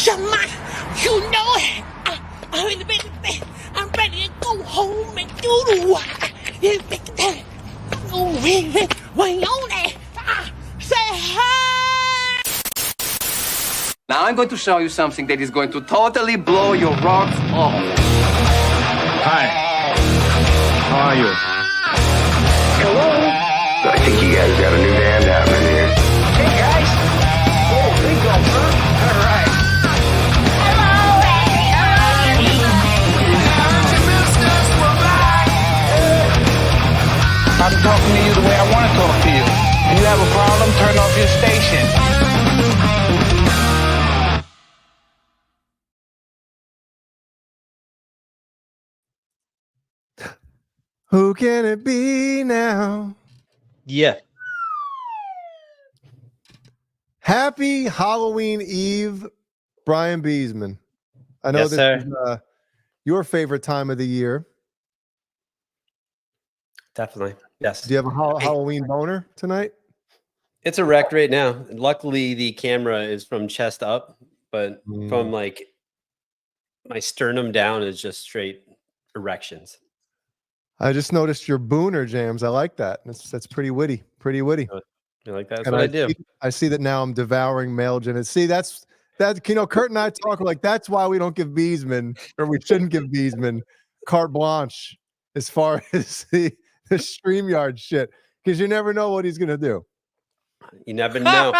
Shama, you know it. I'm in the bed. I'm ready to go home and do the work. Oh, when you on it, say hi. Now I'm going to show you something that is going to totally blow your rocks off. Hi. How are you? Hello? I think you guys got a new band happening here. Hey guys! Oh, big guy, huh? All right. I'm talking to you the way I want to talk to you. If you have a problem, turn off your station. Who can it be now? Yeah. Happy Halloween Eve, Brian Beesman. I know Yes, this sir. is your favorite time of the year. Definitely. Yes. Do you have a Halloween boner tonight? It's erect right now. Luckily, the camera is from chest up, but from like my sternum down is just straight erections. I just noticed your booner jams. I like that. That's pretty witty. Pretty witty. You like that? That's And what I do. I see that now I'm devouring male genetics. See, that's Kurt and I talk like that's why we don't give Beesman, or we shouldn't give Beesman, carte blanche as far as the StreamYard shit, because you never know what he's gonna do. You never know.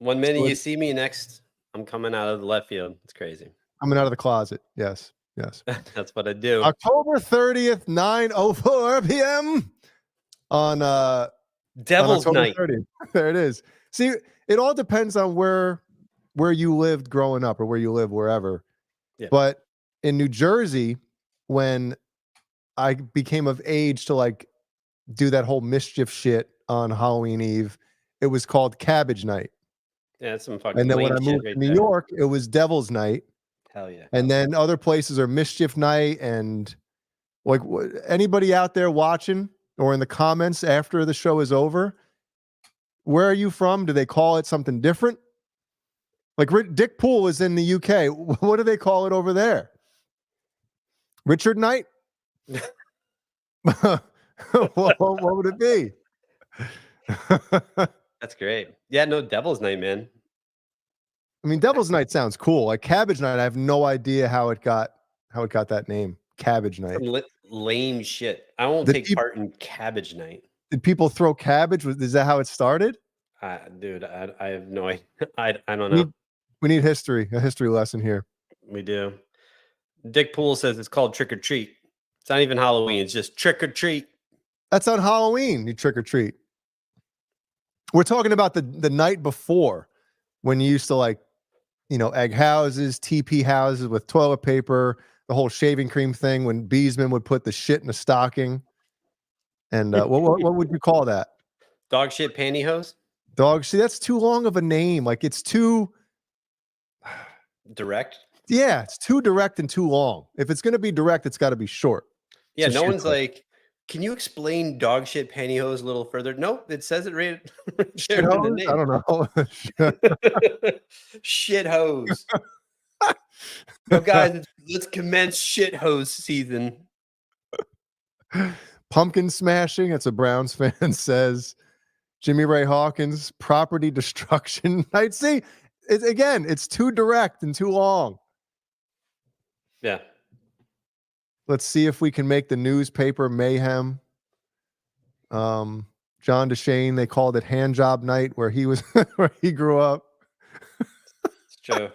1 minute you see me, next I'm coming out of the left field. It's crazy. Coming out of the closet. Yes. That's what I do. October 30th, 9:04 p.m. on Devil's on October Night. 30th. There it is. See, it all depends on where you lived growing up, or where you live wherever. Yeah. But in New Jersey, when I became of age to like do that whole mischief shit on Halloween Eve, it was called Cabbage Night. Yeah, that's some fucking And then when lame I shit moved right to New there. York, it was Devil's Night. Hell yeah. And then other places are Mischief Night. And like anybody out there watching or in the comments after the show is over, where are you from? Do they call it something different? Like Dick Poole is in the UK. What do they call it over there? Richard Night? what would it be? That's great. Yeah, no, Devil's Night, man. I mean, Devil's Night sounds cool. Like Cabbage Night, I have no idea how it got that name. Cabbage Night. Some lame shit. I won't The take part in Cabbage Night. Did people throw cabbage? Is that how it started? Dude, I have no idea. I don't know. We need a history lesson here. We do. Dick Poole says it's called trick or treat. It's not even Halloween. It's just trick or treat. That's on Halloween, you trick or treat. We're talking about the night before, when you used to like, egg houses, TP houses with toilet paper, the whole shaving cream thing, when Beesman would put the shit in a stocking. And what would you call that? Dog shit pantyhose? Dog shit. That's too long of a name. Like it's too direct. Yeah, it's too direct and too long. If it's going to be direct, it's got to be short. Yeah, no one's like, can you explain dog shit pantyhose a little further? Nope, it says it right there in the name. I don't know. Shit hose. So guys, let's commence shit hose season. Pumpkin smashing. It's a Browns fan says. Jimmy Ray Hawkins, property destruction night. See, it's too direct and too long. Yeah. Let's see if we can make the newspaper mayhem. John DeShane, they called it hand job night where he was where he grew up. It's true.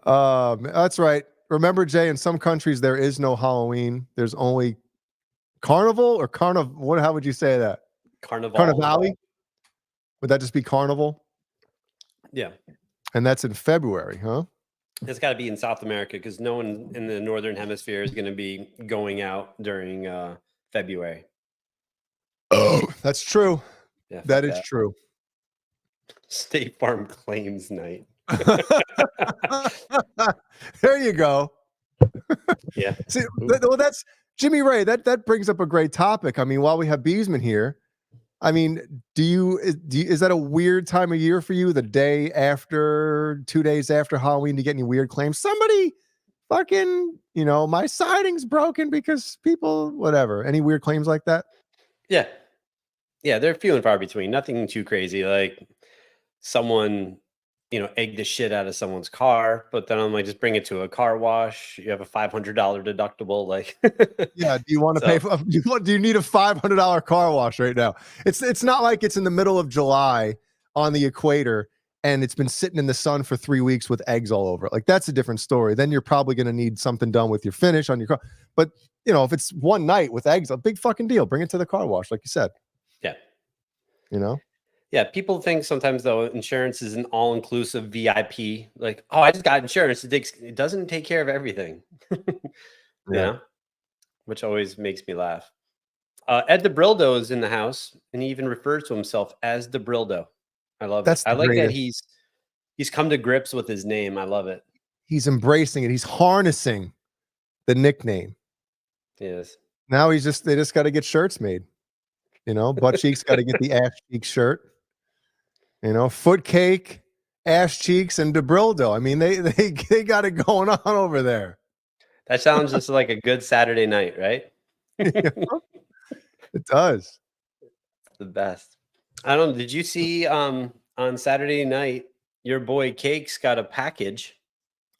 That's right. Remember, Jay, in some countries there is no Halloween. There's only Carnival or What? How would you say that? Carnival. Carnivale? Would that just be Carnival? Yeah. And that's in February, huh? It's got to be in South America because no one in the Northern Hemisphere is going to be going out during February. Oh, that's true. Yeah, that is true. State Farm Claims Night. There you go. Yeah. See, well, that's Jimmy Ray. That brings up a great topic. I mean, while we have Beesman here, I mean, is that a weird time of year for you? The day after, 2 days after Halloween, to get any weird claims? Somebody fucking, my siding's broken because people, whatever. Any weird claims like that? Yeah. Yeah, they're few and far between. Nothing too crazy. Like someone, egged the shit out of someone's car, but then I'm like, just bring it to a car wash. You have a $500 deductible. Like, yeah. Do you want to pay for? Do you need a $500 car wash right now? It's not like it's in the middle of July on the equator and it's been sitting in the sun for 3 weeks with eggs all over it. Like, that's a different story. Then you're probably going to need something done with your finish on your car. But if it's one night with eggs, a big fucking deal. Bring it to the car wash, like you said. Yeah. Yeah, people think sometimes though insurance is an all-inclusive VIP. Like, oh, I just got insurance. It doesn't take care of everything. Which always makes me laugh. Ed DeBrildo is in the house, and he even refers to himself as DeBrildo. I love it. I like that he's come to grips with his name. I love it. He's embracing it. He's harnessing the nickname. Yes. Now they just got to get shirts made. Butt cheeks got to get the ass cheeks shirt. Foot cake, ass cheeks, and DeBrildo. I mean, they got it going on over there. That sounds just like a good Saturday night, right? It does. It's the best. I don't know. Did you see on Saturday night your boy Cakes got a package?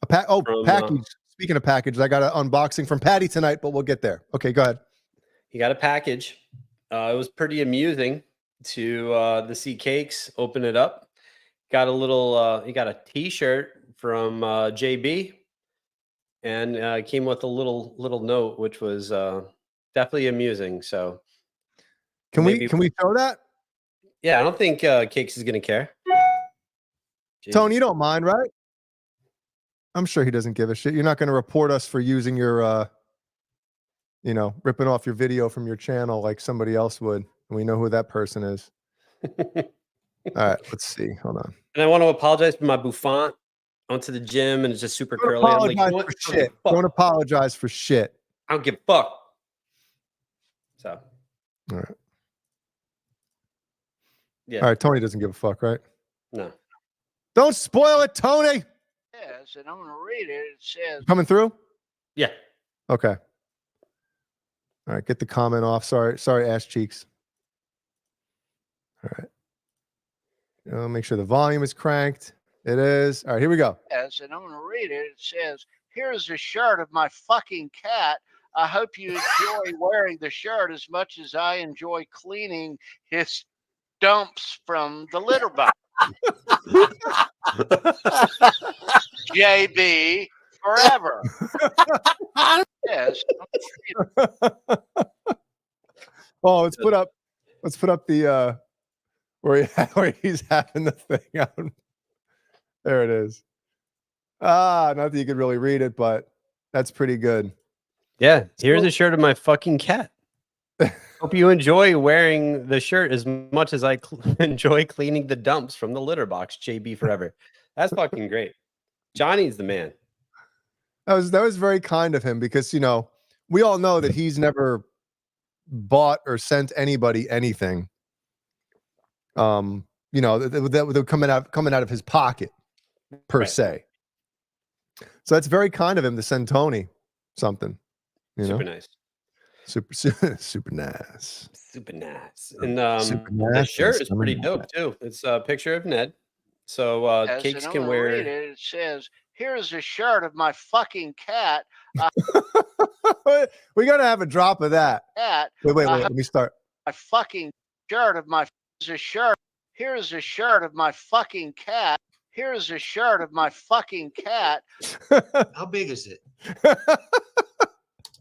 Package. Speaking of packages, I got an unboxing from Patty tonight, but we'll get there. Okay, go ahead. He got a package. It was pretty amusing to see Cakes open it up. Got a little. He got a T-shirt from JB, and came with a little note, which was definitely amusing. So, can we show that? Yeah, I don't think Cakes is gonna care. Tony, you don't mind, right? I'm sure he doesn't give a shit. You're not going to report us for using your, ripping off your video from your channel like somebody else would. And we know who that person is. All right, let's see. Hold on. And I want to apologize for my bouffant. I went to the gym and it's just super curly. I'm like, for shit. Don't apologize for shit. I don't give a fuck. So. All right. Yeah. All right, Tony doesn't give a fuck, right? No. Don't spoil it, Tony. Yes, and I'm going to read it. It says, coming through? Yeah. Okay. All right, get the comment off. Sorry, ass cheeks. All right. Make sure the volume is cranked. It is. All right, here we go. Yes, and I'm going to read it. It says, here's a shirt of my fucking cat. I hope you enjoy wearing the shirt as much as I enjoy cleaning his dumps from the litter box. JB forever. Yes. Oh, let's put up the where he's having the thing out. There it is. Not that you could really read it, but that's pretty good. Yeah, here's a shirt of my fucking cat. Hope you enjoy wearing the shirt as much as I enjoy cleaning the dumps from the litter box. JB forever. That's fucking great. Johnny's the man. That was very kind of him because we all know that he's never bought or sent anybody anything. That would coming out of his pocket per se. So that's very kind of him to send Tony something. Super nice. Super nice. Super nice. And the shirt is pretty dope too. It's a picture of Ned. So Cakes can wear it. It says, here's a shirt of my fucking cat. We gotta have a drop of that. Wait, let me start. My fucking shirt of my shirt. Here's a shirt of my fucking cat. Here's a shirt of my fucking cat. How big is it?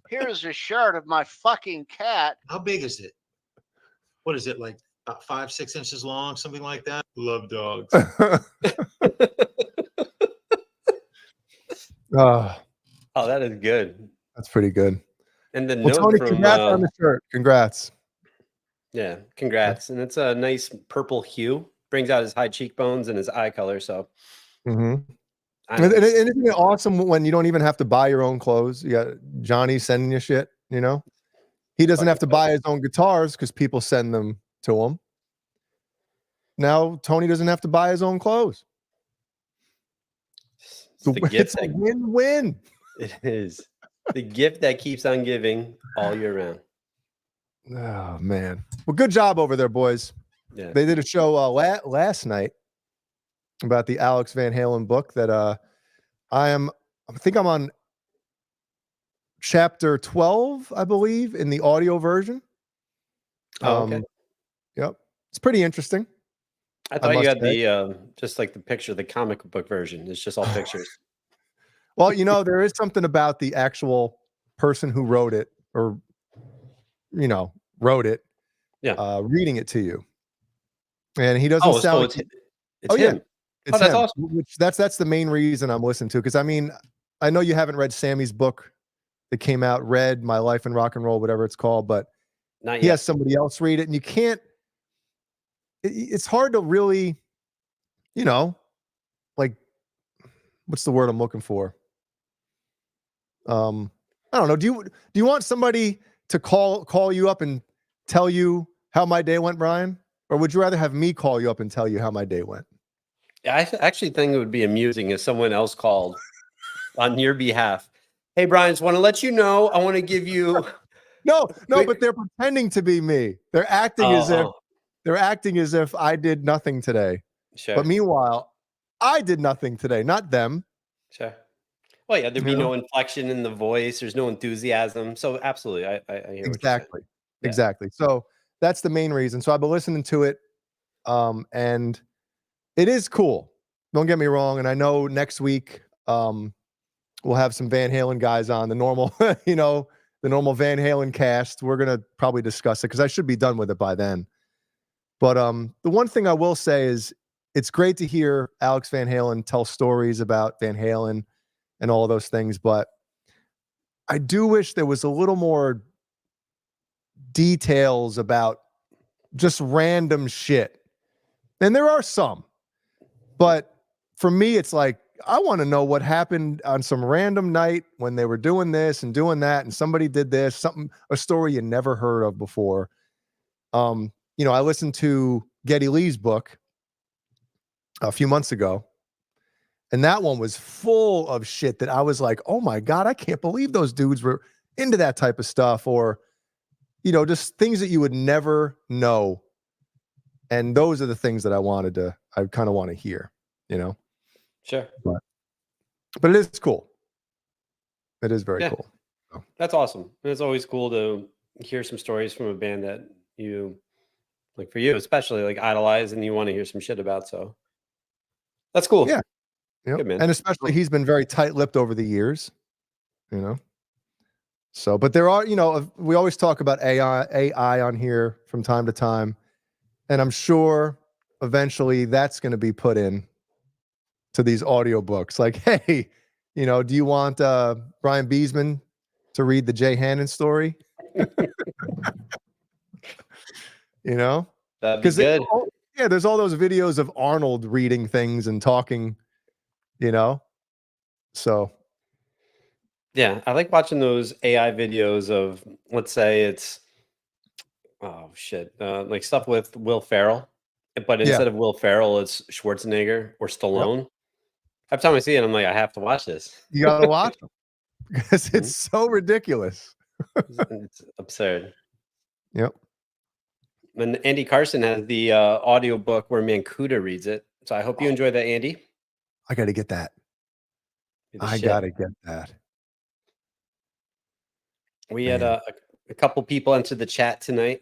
Here's a shirt of my fucking cat. How big is it? What is it, like about 5-6 inches long, something like that? Love dogs. Oh, that is good. That's pretty good. And the note Tony, from congrats on the shirt. Congrats. Yeah, congrats. And it's a nice purple hue. Brings out his high cheekbones and his eye color. So and isn't it awesome when you don't even have to buy your own clothes? You got Johnny sending you shit, He doesn't have to buy his own guitars because people send them to him. now Tony doesn't have to buy his own clothes. It's the gift It's a that win-win. it is. The gift that keeps on giving all year round. Oh man. Well, good job over there, boys. Yeah. They did a show last night about the Alex Van Halen book that I think I'm on chapter 12, I believe, in the audio version. Oh, okay. Yep. It's pretty interesting. I thought you must had say. the just like the picture, the comic book version. It's just all pictures. Well, there is something about the actual person who wrote it or, wrote it, reading it to you. And he doesn't Oh, sound so like it's yeah. him. It's that's him, awesome. which that's the main reason I'm listening to. Because I mean, I know you haven't read Sammy's book that came out, Red, My Life in Rock and Roll, whatever it's called, but Not he yet. has somebody else read it, and you can't. It's hard to really, like, what's the word I'm looking for? I don't know. Do you want somebody to call you up and tell you how my day went, Brian? Or would you rather have me call you up and tell you how my day went? I actually think it would be amusing if someone else called on your behalf. Hey, Brian, just want to let you know. I want to give you. No, but they're pretending to be me. They're acting as if I did nothing today. Sure. But meanwhile, I did nothing today, not them. Sure. Well, yeah, there'd be no inflection in the voice. There's no enthusiasm. So absolutely, I hear what you're Exactly. saying. Yeah. Exactly. So that's the main reason. So I've been listening to it, and it is cool. Don't get me wrong. And I know next week we'll have some Van Halen guys on, the normal, the normal Van Halen cast. We're gonna probably discuss it because I should be done with it by then. But the one thing I will say is it's great to hear Alex Van Halen tell stories about Van Halen and all those things, but I do wish there was a little more details about just random shit. And there are some, but for me, it's like, I want to know what happened on some random night when they were doing this and doing that, and somebody did this, a story you never heard of before. I listened to Geddy Lee's book a few months ago, and that one was full of shit that I was like, oh my God, I can't believe those dudes were into that type of stuff, or, just things that you would never know. And those are the things that I kind of want to hear, Sure. But it is cool. It is very cool. That's awesome. And it's always cool to hear some stories from a band that you, like for you, especially like idolize and you want to hear some shit about. So that's cool. Yeah. Yep. Good, man. And especially he's been very tight-lipped over the years, So, but there are, we always talk about AI on here from time to time. And I'm sure eventually that's going to be put in to these audiobooks. Like, hey, do you want Brian Beesman to read the Jay Hannon story? That'd be good. There's all those videos of Arnold reading things and talking, So. Yeah, I like watching those AI videos of, let's say it's, like stuff with Will Ferrell, but instead of Will Ferrell, it's Schwarzenegger or Stallone. Yep. Every time I see it, I'm like, I have to watch this. You got to watch them because it's so ridiculous. It's absurd. Yep. And Andy Carson has the audio book where Mancuda reads it. So I hope you enjoy that, Andy. I got to get that. I got to get that. We had a couple people enter the chat tonight.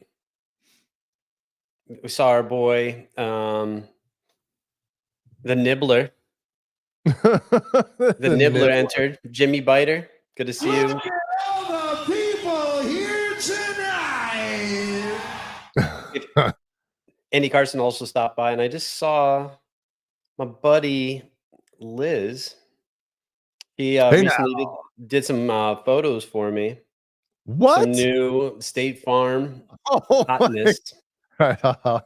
We saw our boy, the Nibbler. The Nibbler entered. Jimmy Biter, good to see you. Look at all the people here tonight. Andy Carson also stopped by, and I just saw my buddy Liz. He recently did some photos for me. What? Some new State Farm hotness. Oh,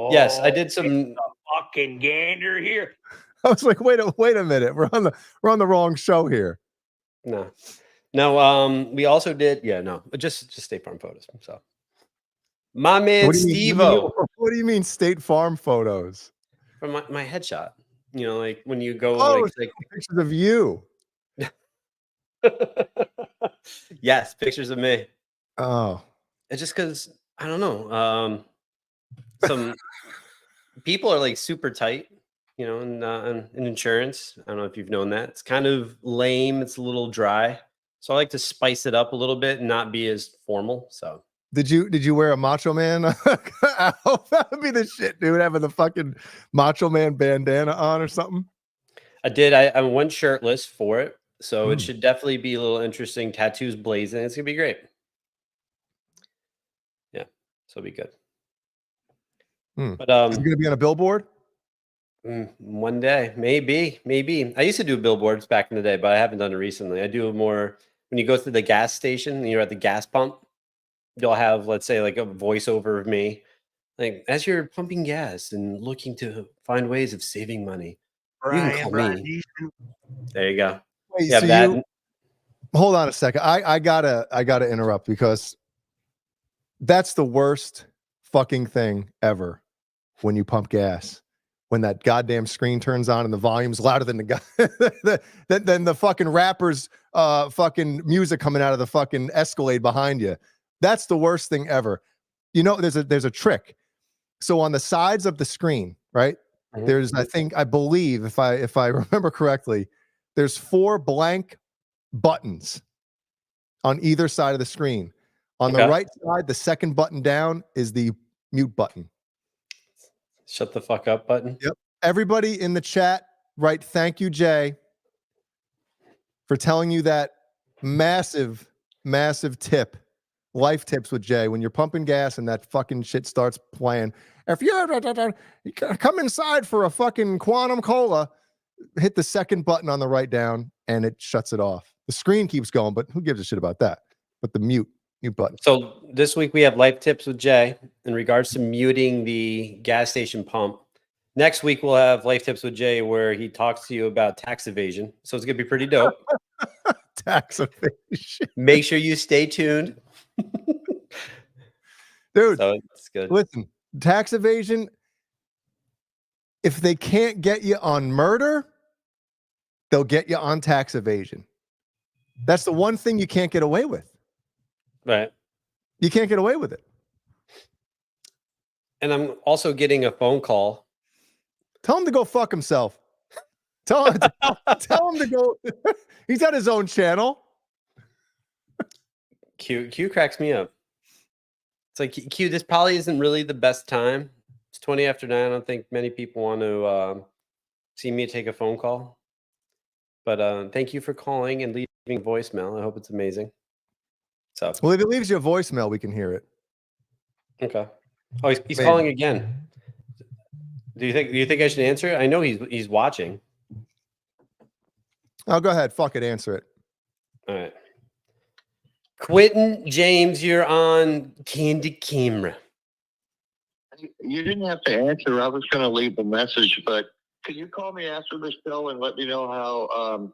Yes, I did some fucking gander here. I was like, wait a minute. We're on the wrong show here. No. We also did just State Farm photos. So my man Steve-O. What do you mean State Farm photos? From my headshot. You know, like when you go Oh, like pictures of you. yes, pictures of me. Oh, It's just because I don't know. Some people are like super tight, you know, in insurance. I don't know if you've known that. It's kind of lame. It's a little dry. So I like to spice it up a little bit and not be as formal. So did you wear a Macho Man? That would be the shit, dude. Having the fucking Macho Man bandana on or something. I did. I went shirtless for it. So it Mm. should definitely be a little interesting. Tattoos blazing. It's gonna be great. Yeah. So it'll be good. Hmm. But Is it going to be on a billboard? one day, maybe. I used to do billboards back in the day, but I haven't done it recently. I do more when you go to the gas station and you're at the gas pump. You'll have, let's say, like a voiceover of me, like as you're pumping gas and looking to find ways of saving money. You can call me. There you go. Wait, You have so that. you hold on a second. I gotta interrupt because that's the worst fucking thing ever when you pump gas. When that goddamn screen turns on and the volume's louder than than the fucking rapper's fucking music coming out of the fucking Escalade behind you. That's the worst thing ever. You know, there's a trick. So on the sides of the screen, right? Mhm. There's, I believe, if I remember correctly, there's 4 blank buttons on either side of the screen. On the Okay. right side, the second button down is the mute button. Shut the fuck up button. Yep. Everybody in the chat, write thank you, Jay, for telling you that massive tip. Life tips with Jay. When you're pumping gas and that fucking shit starts playing, if you come inside for a fucking quantum cola, hit the second button on the right down and it shuts it off. The screen keeps going, but who gives a shit about that? But the mute button. So this week we have life tips with Jay in regards to muting the gas station pump. Next week we'll have life tips with Jay where he talks to you about tax evasion. So it's gonna be pretty dope. Tax evasion. Make sure you stay tuned. Dude, So it's good. listen, tax evasion, if they can't get you on murder, they'll get you on tax evasion. That's the one thing you can't get away with. Right. You can't get away with it. And I'm also getting a phone call. Tell him to go fuck himself. Tell him to go. He's got his own channel. Q cracks me up. It's like, Q, this probably isn't really the best time. It's 20 after 9. I don't think many people want to see me take a phone call. But thank you for calling and leaving voicemail. I hope it's amazing. So, Well, if it leaves you a voicemail, we can hear it. okay. Oh, he's Maybe. calling again. Do you think I should answer it? I know he's watching. Oh, go ahead. Fuck it. Answer it. All right. Quentin James, you're on Candy Camera. You didn't have to answer. I was going to leave a message, but can you call me after the show and let me know how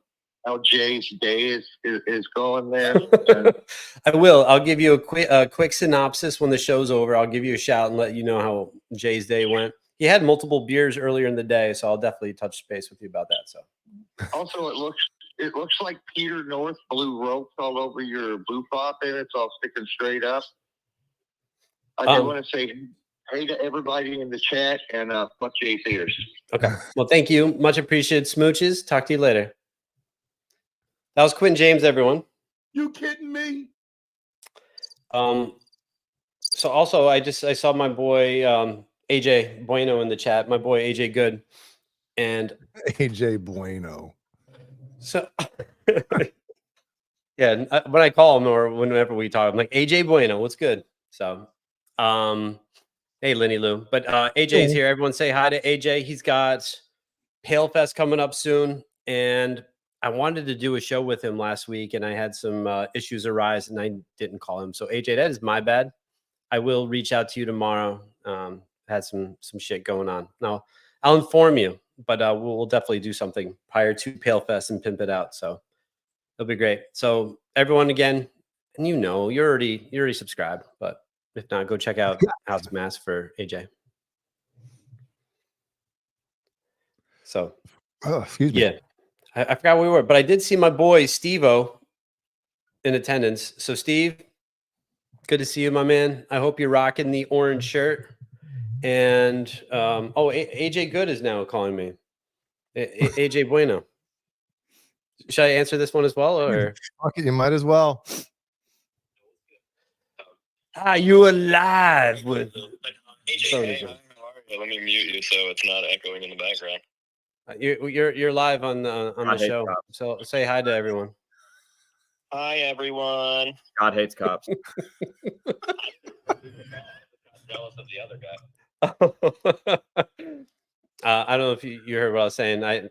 Jay's day is going there? I will. I'll give you a quick synopsis when the show's over. I'll give you a shout and let you know how Jay's day went. He had multiple beers earlier in the day, so I'll definitely touch base with you about that. So, Also, it looks like Peter North blew ropes all over your blue pop, and it's all sticking straight up. I just want to say hey to everybody in the chat and fuck Jay's ears. okay. Well, thank you. Much appreciated. Smooches. Talk to you later. That was Quentin James, everyone. You kidding me? So also I saw my boy AJ Bueno in the chat, my boy AJ Good. And AJ Bueno. so yeah, when I call him or whenever we talk, I'm like, AJ Bueno, what's good? So hey Lenny Lou. But AJ's here. Everyone say hi to AJ. He's got Pale Fest coming up soon. And I wanted to do a show with him last week and I had some issues arise and I didn't call him. So AJ, that is my bad. I will reach out to you tomorrow. Had some shit going on. Now I'll inform you, but we'll definitely do something prior to Pale Fest and pimp it out. So it'll be great. So everyone, again, and you're already subscribed, but if not, go check out House Mass for AJ. So Oh, excuse me. yeah, I forgot where we were, but I did see my boy Steve-O in attendance. So Steve, good to see you, my man. I hope you're rocking the orange shirt. And AJ Good is now calling me. AJ Bueno. Should I answer this one as well, or Fuck it, you might as well. are you alive with? Let me mute you so it's not echoing in the background. You're live on the show. So say hi to everyone. Hi, everyone. God hates cops. Jealous of the other guy. I don't know if you heard what I was saying. I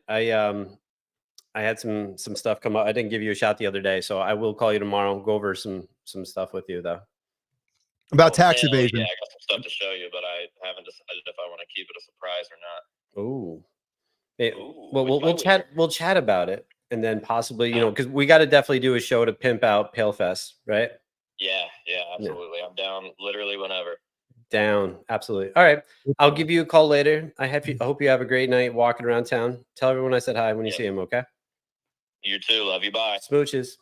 had some stuff come up. I didn't give you a shot the other day, so I will call you tomorrow. Go over some stuff with you though. About tax evasion. Yeah, I got some stuff to show you, but I haven't decided if I want to keep it a surprise or not. Ooh. Well, we'll chat about it, and then possibly, because we got to definitely do a show to pimp out PaleFest, right? Yeah, absolutely. I'm down literally whenever. Down, absolutely. All right, I'll give you a call later. I hope you have a great night walking around town. Tell everyone I said hi when you see him. Okay. You too. Love you. Bye. Smooches.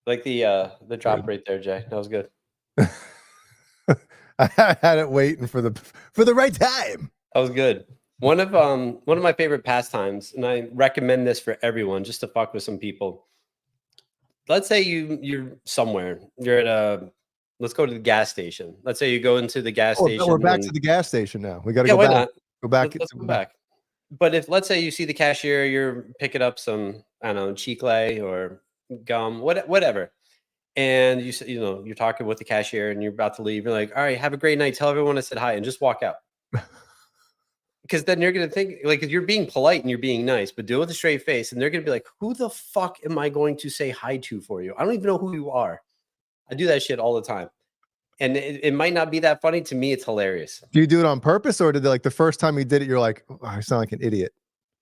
Like the drop right there, Jay. That was good. I had it waiting for the right time. That was good. One of my favorite pastimes, and I recommend this for everyone, just to fuck with some people. Let's say you're somewhere. You're at let's go to the gas station. Let's say you go into the gas station. We're back to the gas station now. We got to go back. Not? Go back. Let's go back. But if, let's say, you see the cashier, you're picking up some, I don't know, chicle or gum, whatever, and you're talking with the cashier and you're about to leave. You're like, all right, have a great night. Tell everyone I said hi, and just walk out. Because then you're gonna think like you're being polite and you're being nice, but do it with a straight face, and they're gonna be like, who the fuck am I going to say hi to for you? I don't even know who you are. I do that shit all the time. And it might not be that funny. To me, it's hilarious. Do you do it on purpose, or did the first time you did it, you're like, oh, I sound like an idiot?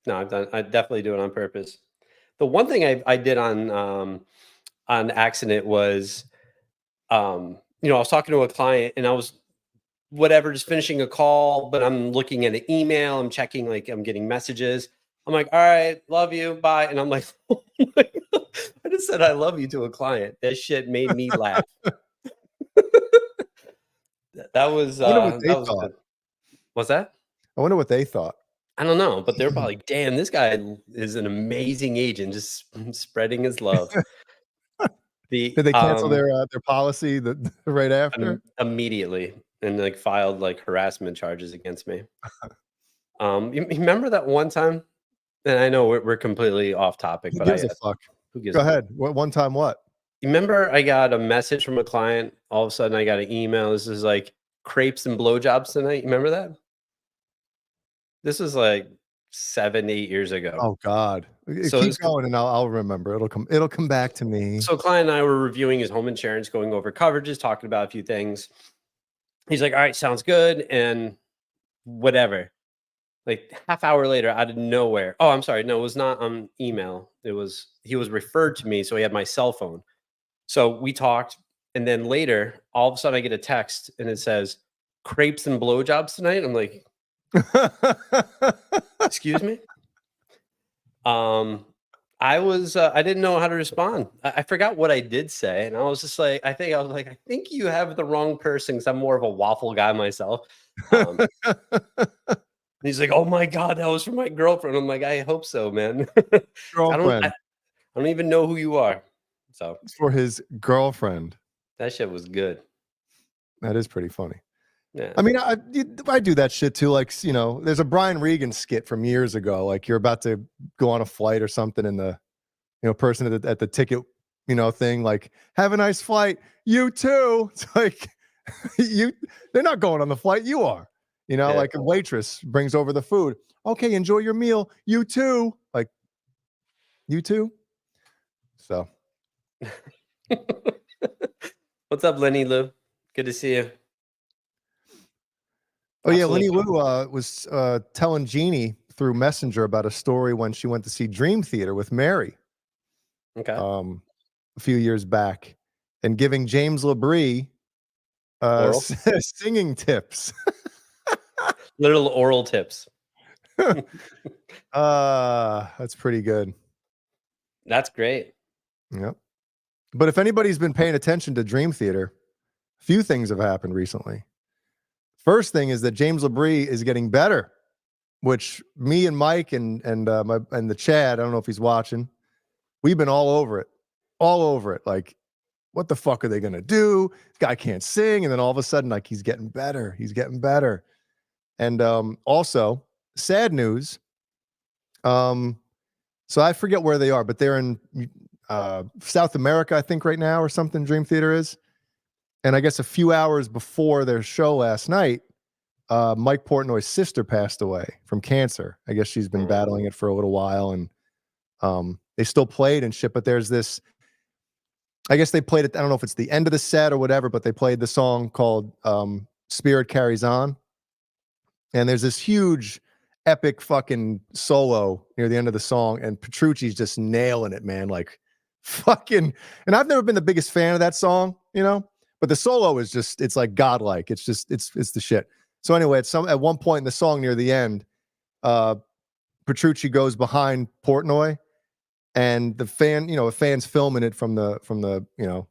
No, I definitely do it on purpose. The one thing I did on accident was, I was talking to a client and I was just finishing a call, but I'm looking at an email. I'm checking, like I'm getting messages. I'm like, all right, love you, bye. And I'm like, oh my God, I just said I love you to a client. That shit made me laugh. That was good. What's that? I wonder what they thought. I don't know, but they're probably like, damn, this guy is an amazing agent, just spreading his love. Did they cancel their policy right after? Immediately, and like filed like harassment charges against me. You remember that one time? And I know we're completely off topic, but gives a fuck? Who gives Go a ahead. One time what? You remember I got a message from a client. All of a sudden, I got an email. This is like crepes and blowjobs tonight. You remember that? This was like 7-8 years ago. Oh God! So keep going, and I'll remember. It'll come back to me. So, client and I were reviewing his home insurance, going over coverages, talking about a few things. He's like, "All right, sounds good," and whatever. Like half hour later, out of nowhere. Oh, I'm sorry. No, it was not on email. He was referred to me, so he had my cell phone. So we talked, and then later, all of a sudden, I get a text, and it says, "Crepes and blowjobs tonight." I'm like, excuse me. I didn't know how to respond. I forgot what I did say, and I was just like, I think you have the wrong person, because I'm more of a waffle guy myself. He's like, oh my God, that was for my girlfriend. I'm like, I hope so, man. Girlfriend. I don't even know who you are. So it's for his girlfriend. That shit was good. That is pretty funny. Yeah. I mean, I do that shit too. Like, there's a Brian Regan skit from years ago. Like, you're about to go on a flight or something, and the person at the ticket thing, like, have a nice flight. You too. It's like they're not going on the flight. You are. Like a waitress brings over the food. Okay, enjoy your meal. You too. Like, you too. So, what's up, Lenny Lou? Good to see you. Oh yeah, Lenny Lou was telling Jeannie through Messenger about a story when she went to see Dream Theater with Mary. Okay. A few years back, and giving James Labrie singing tips. Little oral tips. That's pretty good. That's great. Yep. But if anybody's been paying attention to Dream Theater, a few things have happened recently. First thing is that James Labrie is getting better, which me and Mike and the Chad, I don't know if he's watching, we've been all over it. Like, what the fuck are they gonna do? This guy can't sing, and then all of a sudden, like, he's getting better. And also, sad news. So I forget where they are, but they're in South America, I think, right now, or something. Dream Theater is, and I guess a few hours before their show last night, Mike Portnoy's sister passed away from cancer. I guess she's been battling it for a little while, and they still played and shit. But there's this. I guess they played it. I don't know if it's the end of the set or whatever, but they played the song called "Spirit Carries On," and there's this huge, epic fucking solo near the end of the song, and Petrucci's just nailing it, man. Like, fucking. And I've never been the biggest fan of that song, but the solo is just, it's like godlike. It's just, it's the shit. So anyway, at one point in the song near the end, Petrucci goes behind Portnoy, and the fan's filming it from the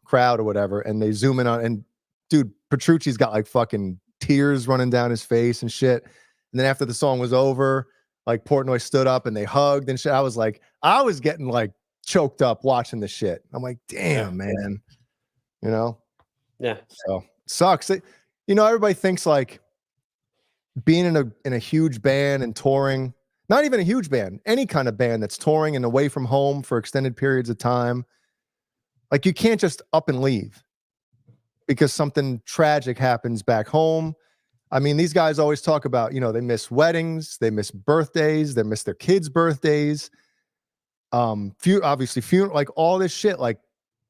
crowd or whatever, and they zoom in on, and dude, Petrucci's got like fucking tears running down his face and shit. And then after the song was over, like, Portnoy stood up and they hugged and shit. I was getting like choked up watching the shit. I'm like, damn, man. Yeah. So it sucks. Everybody thinks like being in a huge band and touring, not even a huge band, any kind of band that's touring and away from home for extended periods of time, like, you can't just up and leave because something tragic happens back home. I mean, these guys always talk about, they miss weddings, they miss birthdays, they miss their kids' birthdays. Obviously funeral, like all this shit, like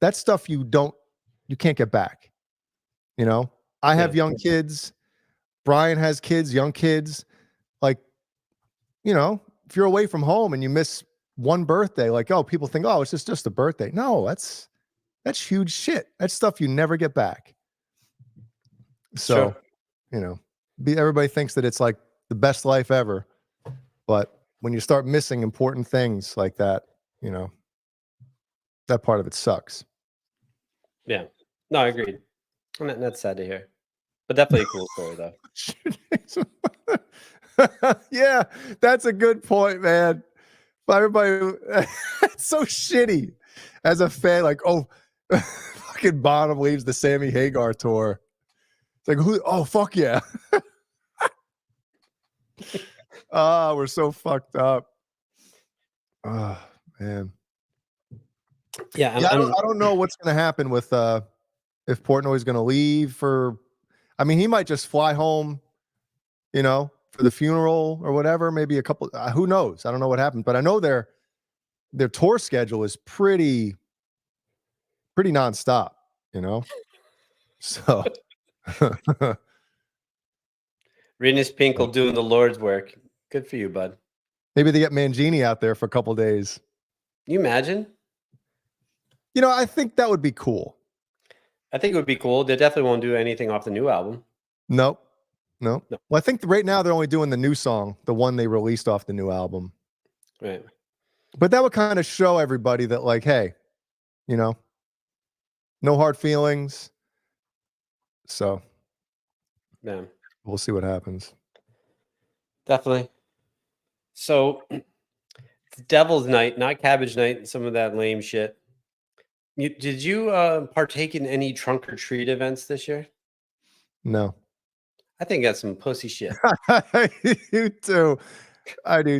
that stuff you can't get back. I have young kids. Brian has kids, young kids. Like, if you're away from home and you miss one birthday, like, oh, people think, oh, it's just a birthday. No, that's huge shit. That's stuff you never get back. So, everybody thinks that it's like the best life ever, but when you start missing important things like that, that part of it sucks. Yeah. No, I agreed. That's sad to hear, but definitely a cool story though. Yeah, that's a good point, man. But everybody, it's so shitty as a fan. Like, oh, fucking Bonham leaves the Sammy Hagar tour. It's like, who? Oh, fuck yeah. We're so fucked up. Oh, man. Yeah, I don't know what's going to happen with if Portnoy's going to leave for. I mean, he might just fly home, for the funeral or whatever. Maybe a couple. Who knows? I don't know what happened, but I know their tour schedule is pretty nonstop. So. Rinus Pinkel doing the Lord's work. Good for you, bud. Maybe they get Mangini out there for a couple days. Can you imagine? I think that would be cool. I think it would be cool. They definitely won't do anything off the new album. No. Well, I think right now they're only doing the new song, the one they released off the new album. Right. But that would kind of show everybody that, like, hey, no hard feelings. So, yeah, we'll see what happens. Definitely. So, it's Devil's Night, not Cabbage Night, some of that lame shit. Did you partake in any trunk or treat events this year? No. I think that's some pussy shit. I do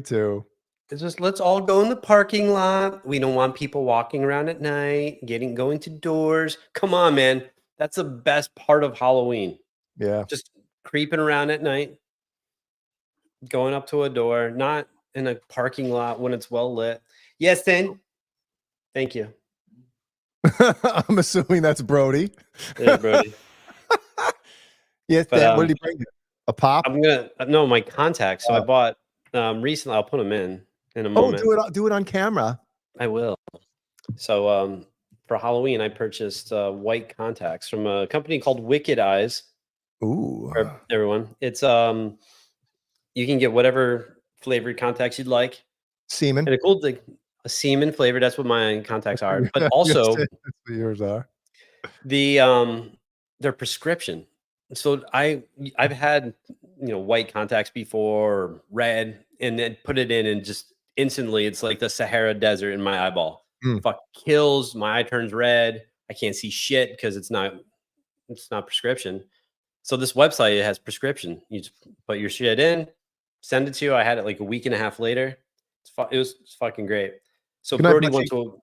too. It's just, let's all go in the parking lot. We don't want people walking around at night, going to doors. Come on, man. That's the best part of Halloween. Yeah. Just creeping around at night, going up to a door, not in a parking lot when it's well lit. Yes, then. Thank you. I'm assuming that's Brody. Yeah, Brody. Yes, Dan. What did he bring you? A pop? No, my contacts. So I bought recently. I'll put them in a moment. Do it on camera. I will. So for Halloween, I purchased white contacts from a company called Wicked Eyes. Ooh. For everyone, it's you can get whatever flavored contacts you'd like. Semen. And a cool thing, a semen flavored. That's what my contacts are. But Yes, also that's what yours are. their prescription. So I've had white contacts before, or red, and then put it in, and just instantly it's like the Sahara Desert in my eyeball. Fuck, kills. My eye turns red. I can't see shit because it's not prescription. So this website, it has prescription. You just put your shit in, send it to you. I had it like a week and a half later. It was fucking great. So Good night, Brody my went to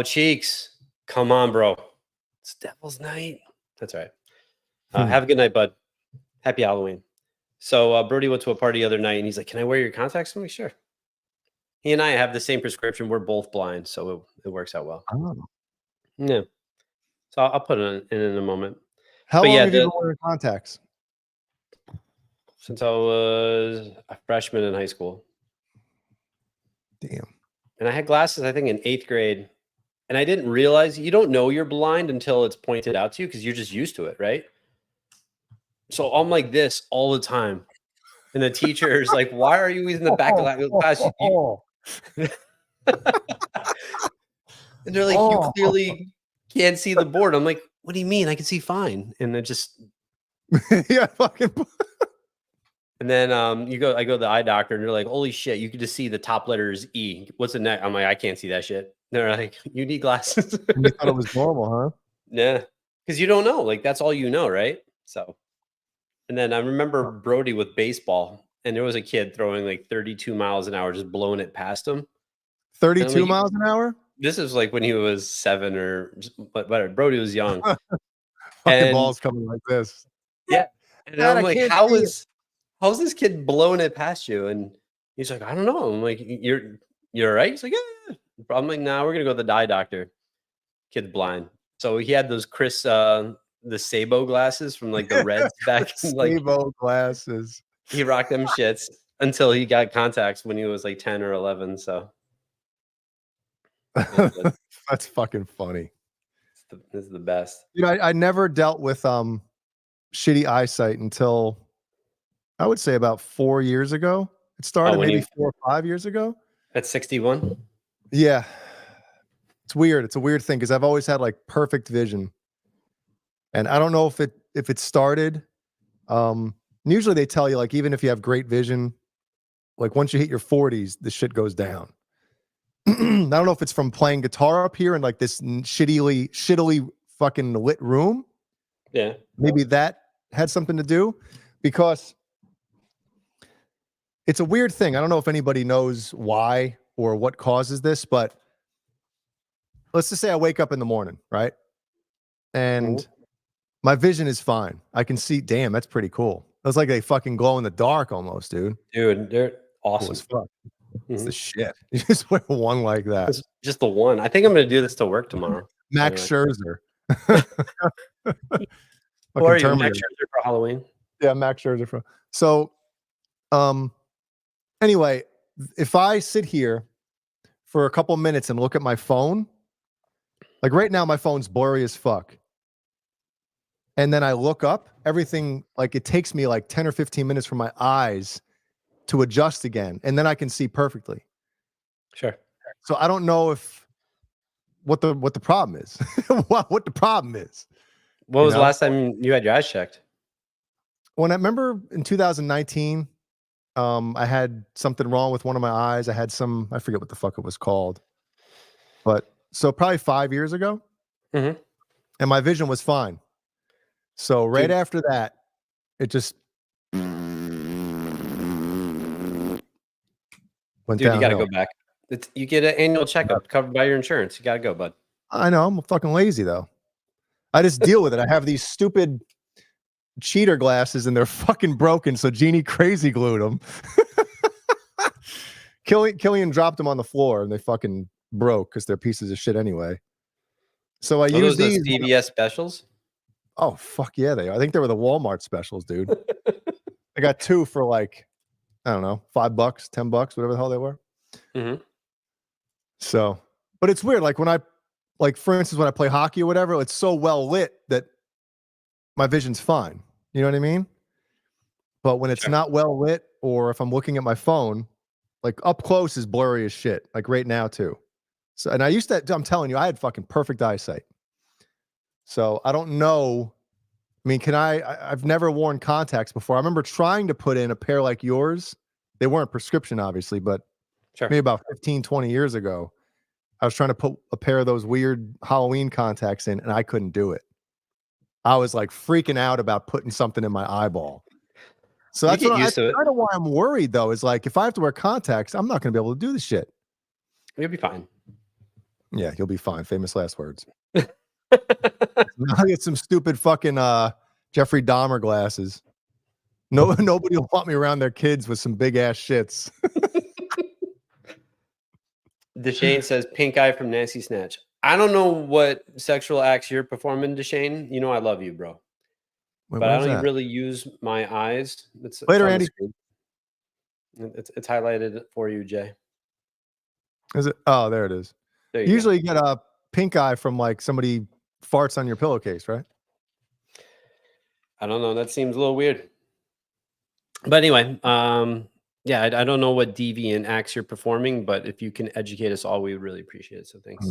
Cheeks. Come on, bro. It's Devil's Night. That's right. Have a good night, bud. Happy Halloween. So Brody went to a party the other night, and he's like, "Can I wear your contacts?" I'm like, "Sure." He and I have the same prescription. We're both blind, so it works out well. Oh. Yeah. So I'll put it in a moment. How But long yeah, have you been wearing contacts? Since I was a freshman in high school. Damn. And I had glasses, I think, in 8th grade. And I didn't realize, you don't know you're blind until it's pointed out to you because you're just used to it, right? So I'm like this all the time. And the teacher is like, "Why are you in the back of the class?" And they're like, "You clearly can't see the board." I'm like, "What do you mean? I can see fine." And it just Yeah, fucking. and then I go to the eye doctor, and they're like, "Holy shit, you can just see the top letters E. What's the next?" I'm like, "I can't see that shit." They're like, "You need glasses." And you thought it was normal, huh? Yeah, because you don't know. Like, that's all you know, right? So, and then I remember Brody with baseball, and there was a kid throwing like 32 miles an hour, just blowing it past him. 32 miles an hour? This is like when he was 7 or whatever. Brody was young. Fucking And- balls coming like this. Yeah. And Dad, I I'm like, can't how's this kid blowing it past you? And he's like, "I don't know." I'm like, You're all right? He's like, "Yeah." I'm like, "Nah, we're gonna go to the eye doctor." Kid's blind. So he had those the Sabo glasses from like the Reds back in, like Sabo glasses. he rocked them shits until he got contacts when he was like 10 or 11. So That's fucking funny. this is the best. You know, I never dealt with shitty eyesight until I would say about 4 years ago. It started when maybe you- 4 or 5 years ago. At 61. Yeah. It's weird. It's a weird thing because I've always had like perfect vision. And I don't know if it started. Usually they tell you, like, even if you have great vision, like once you hit your 40s, the shit goes down. I don't know if it's from playing guitar up here in like this shittily fucking lit room. Yeah. Maybe that had something to do, because it's a weird thing. I don't know if anybody knows why or what causes this, but let's just say I wake up in the morning, right? And my vision is fine. I can see, damn, that's pretty cool. It's like they fucking glow in the dark almost, dude. Dude, they're Cool awesome. as fuck. It's Mhm. the shit. You just wear one like that. It's just the one. I think I'm gonna do this to work tomorrow. Max Anyway. Scherzer. Who Fucking are you? Terminator. Max Scherzer for Halloween. Yeah, Max Scherzer. So, anyway, if I sit here for a couple minutes and look at my phone, like right now, my phone's blurry as fuck. And then I look up, everything, like it takes me like 10 or 15 minutes for my eyes to adjust again. And then I can see perfectly. Sure. So I don't know what the problem is. what the problem is. What was the last time you had your eyes checked? When I remember in 2019, I had something wrong with one of my eyes. I had I forget what the fuck it was called. But so probably 5 years ago. Mhm. And my vision was fine. So right Dude. after that, it just went Dude, you got to downhill. go back. You get an annual checkup covered by your insurance. You got to go, bud. I know, I'm fucking lazy though. I just deal with it. I have these stupid cheater glasses and they're fucking broken. So Jeannie crazy glued them. Killian dropped them on the floor and they fucking broke because they're pieces of shit anyway. So I Are use those the these. CVS specials? Oh fuck yeah, they are. I think they were the Walmart specials, dude. I got 2 for like, I don't know, $5, $10, whatever the hell they were. Mhm. So, but it's weird. Like for instance, when I play hockey or whatever, it's so well lit that my vision's fine. You know what I mean? But when it's Sure. not well lit or if I'm looking at my phone, like up close is blurry as shit. Like right now too. So, and I used to. I'm telling you, I had fucking perfect eyesight. So I don't know. I mean, I've never worn contacts before. I remember trying to put in a pair like yours. They weren't prescription, obviously, but maybe about 15, 20 years ago, I was trying to put a pair of those weird Halloween contacts in, and I couldn't do it. I was like freaking out about putting something in my eyeball. So that's kind of why I'm worried, though, is like if I have to wear contacts, I'm not going to be able to do the shit. You'll be fine. Yeah, you'll be fine. Famous last words. I'll get some stupid fucking Jeffrey Dahmer glasses. Nobody will want me around their kids with some big ass shits. Deshane says pink eye from Nancy Snatch. I don't know what sexual acts you're performing, Deshane. You know I love you, bro. Wait, but I don't really use my eyes. Later, Andy. It's highlighted for you, Jay. Is it? Oh, there it is. There you Usually you get a pink eye from like somebody farts on your pillowcase, right? I don't know. That seems a little weird. But anyway, yeah, I don't know what deviant acts you're performing, but if you can educate us all, we would really appreciate it. So thanks.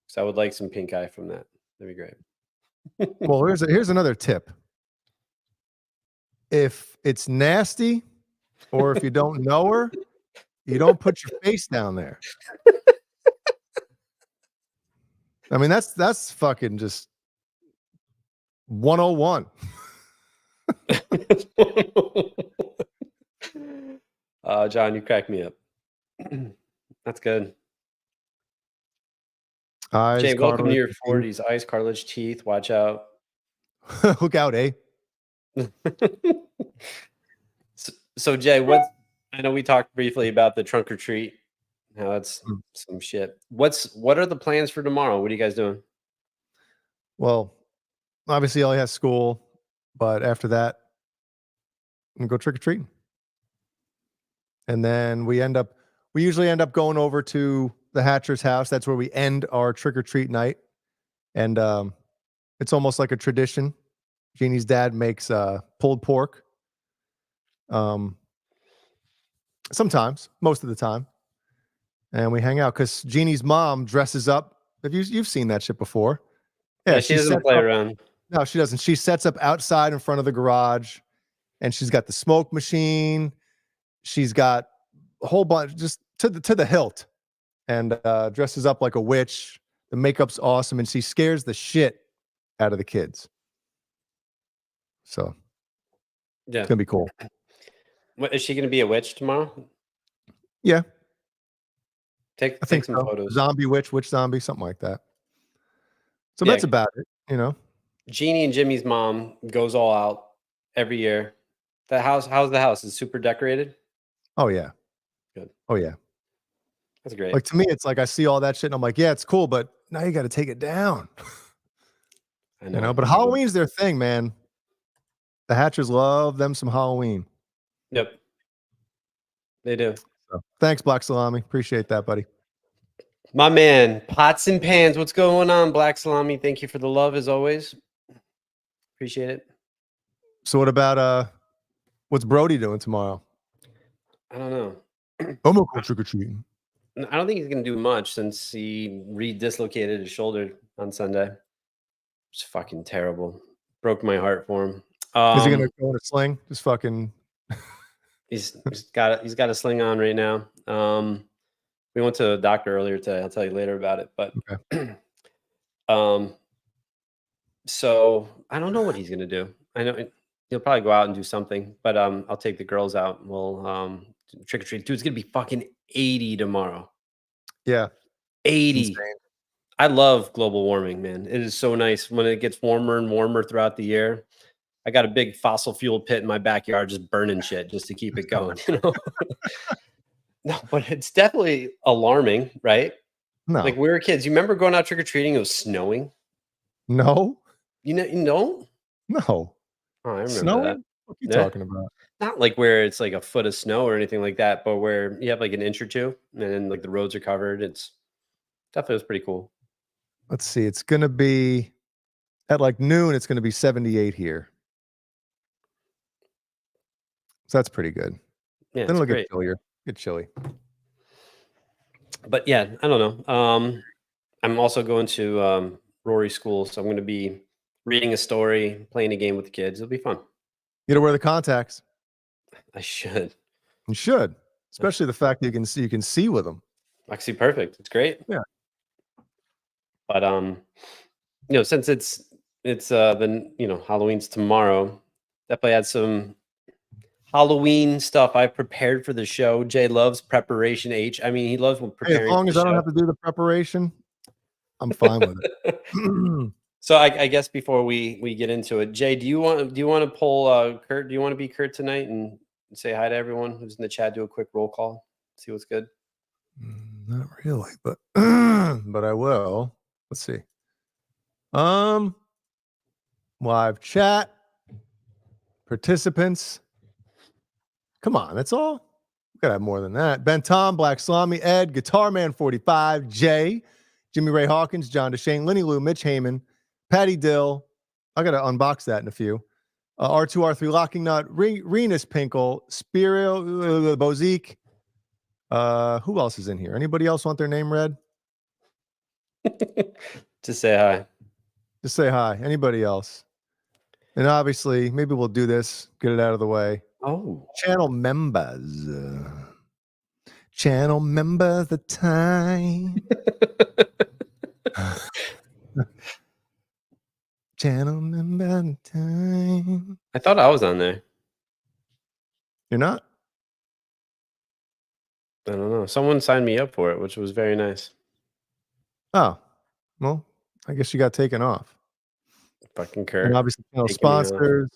So I would like some pink eye from that. That'd be great. Well, here's another tip. If it's nasty, or if you don't know her, you don't put your face down there. I mean, that's fucking just 101. John, you crack me up. That's good. Eyes, Jay, welcome to your cartilage, 40s. Eyes, cartilage, teeth. Watch out. Look out, eh? So Jay, I know we talked briefly about the trunk or treat. Now that's some shit. What are the plans for tomorrow? What are you guys doing? Well, obviously Ellie has school, but after that, we go trick or treating. And then we usually end up going over to the Hatcher's house. That's where we end our trick or treat night. And it's almost like a tradition. Jeannie's dad makes pulled pork. Sometimes, most of the time. And we hang out because Jeannie's mom dresses up. You've seen that shit before. Yeah, she doesn't play around. No, she doesn't. She sets up outside in front of the garage, and she's got the smoke machine. She's got a whole bunch, just to the hilt, and dresses up like a witch. The makeup's awesome, and she scares the shit out of the kids. So, yeah, it's gonna be cool. What, is she gonna be a witch tomorrow? Yeah, take some photos. Zombie witch zombie, something like that. So that's about it, you know. Jeannie and Jimmy's mom goes all out every year. How's the house? Is it super decorated? Oh yeah. Good. Oh yeah. That's great. Like to me, it's like I see all that shit and I'm like, yeah, it's cool, but now you got to take it down. I know. But Halloween's their thing, man. The Hatchers love them some Halloween. Yep. They do. So, thanks, Black Salami. Appreciate that, buddy. My man, Pots and Pans. What's going on, Black Salami? Thank you for the love as always. Appreciate it. So what about what's Brody doing tomorrow? I don't know. I'm gonna go trick or treating. I don't think he's gonna do much since he re-dislocated his shoulder on Sunday. It's fucking terrible. Broke my heart for him. Is he gonna go in a sling? Just fucking. He's got a sling on right now. We went to the doctor earlier today. I'll tell you later about it. But okay. So I don't know what he's gonna do. I know he'll probably go out and do something, but I'll take the girls out. We'll trick or treat. Dude, it's gonna be fucking 80 tomorrow. Yeah. 80. I love global warming, man. It is so nice when it gets warmer and warmer throughout the year. I got a big fossil fuel pit in my backyard just burning shit just to keep it going, you know. No, but it's definitely alarming, right? No. Like we were kids. You remember going out trick or treating? It was snowing. No. You know? No. Oh, I remember snowing? that. What are you talking about? Not like where it's like a foot of snow or anything like that, but where you have like an inch or two, and then like the roads are covered. It's definitely was pretty cool. Let's see. It's gonna be at like noon. It's gonna be 78 here. So that's pretty good. Yeah, Then it's it'll great. get chillier. Get chilly. But yeah, I don't know. I'm also going to Rory school, so I'm going to be reading a story, playing a game with the kids. It'll be fun. You gotta wear the contacts. I should. You should, especially the fact that you can see with them. Actually, perfect. It's great. Yeah. But since it's Halloween's tomorrow, definitely had some Halloween stuff I prepared for the show. Jay loves preparation. I mean, he loves Hey, preparing. as long for as the I don't show. have to do the preparation, I'm fine with it. So I guess before we get into it, Jay, do you want to pull Kurt? Do you want to be Kurt tonight and say hi to everyone who's in the chat? Do a quick roll call. See what's good. Not really, but but I will. Let's see. Live chat participants. Come on, that's all. We gotta have more than that. Ben Tom, Black Salami, Ed, Guitar Man 45, Jay, Jimmy Ray Hawkins, John DeShane, Lenny Lou, Mitch Heyman, Patty Dill. I gotta unbox that in a few. R2, R3, Locking Nut, Renus Pinkle, Spiro, Bozique. Who else is in here? Anybody else want their name read? Just say hi. Just say hi. Anybody else? And obviously, maybe we'll do this, get it out of the way. Oh, Channel members. Channel member the time. Channel member the time. I thought I was on there. You're not? I don't know. Someone signed me up for it, which was very nice. Oh, well, I guess you got taken off. Fucking Kurt. And obviously, taking me off. sponsors.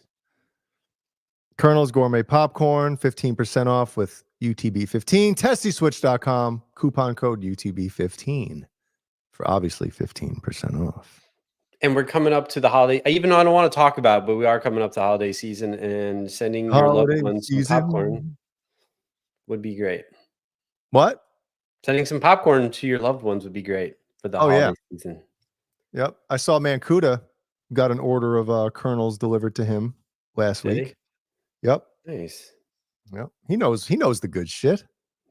Colonel's Gourmet Popcorn, 15% off with UTB15. TestySwitch.com, coupon code UTB15 for obviously 15% off. And we're coming up to the holiday. Even though I don't want to talk about it, but we are coming up to holiday season, and sending your Holiday loved ones some season. popcorn would be great. What? Sending some popcorn to your loved ones would be great for the Oh, yeah. holiday season. Yep. I saw Mancuda got an order of Colonel's delivered to him last Did he? week. Yep. Nice. Yep. He knows the good shit.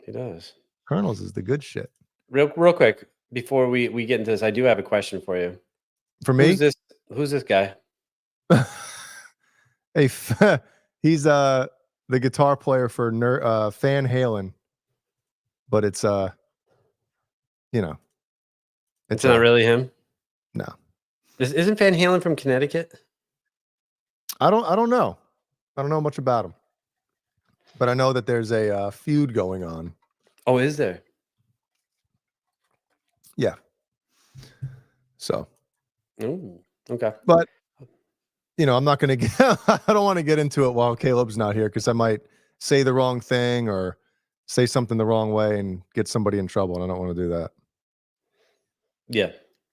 He does. Colonel's is the good shit. Real quick, before we get into this, I do have a question for you. For me? Who's this guy? He's the guitar player for Van Halen. But it's It's not really him. No. Isn't Van Halen from Connecticut? I don't know. I don't know much about him. But I know that there's a feud going on. Oh, is there? Yeah. So. Ooh, okay. But I'm not going to get. I don't want to get into it while Caleb's not here because I might say the wrong thing or say something the wrong way and get somebody in trouble, and I don't want to do that. Yeah.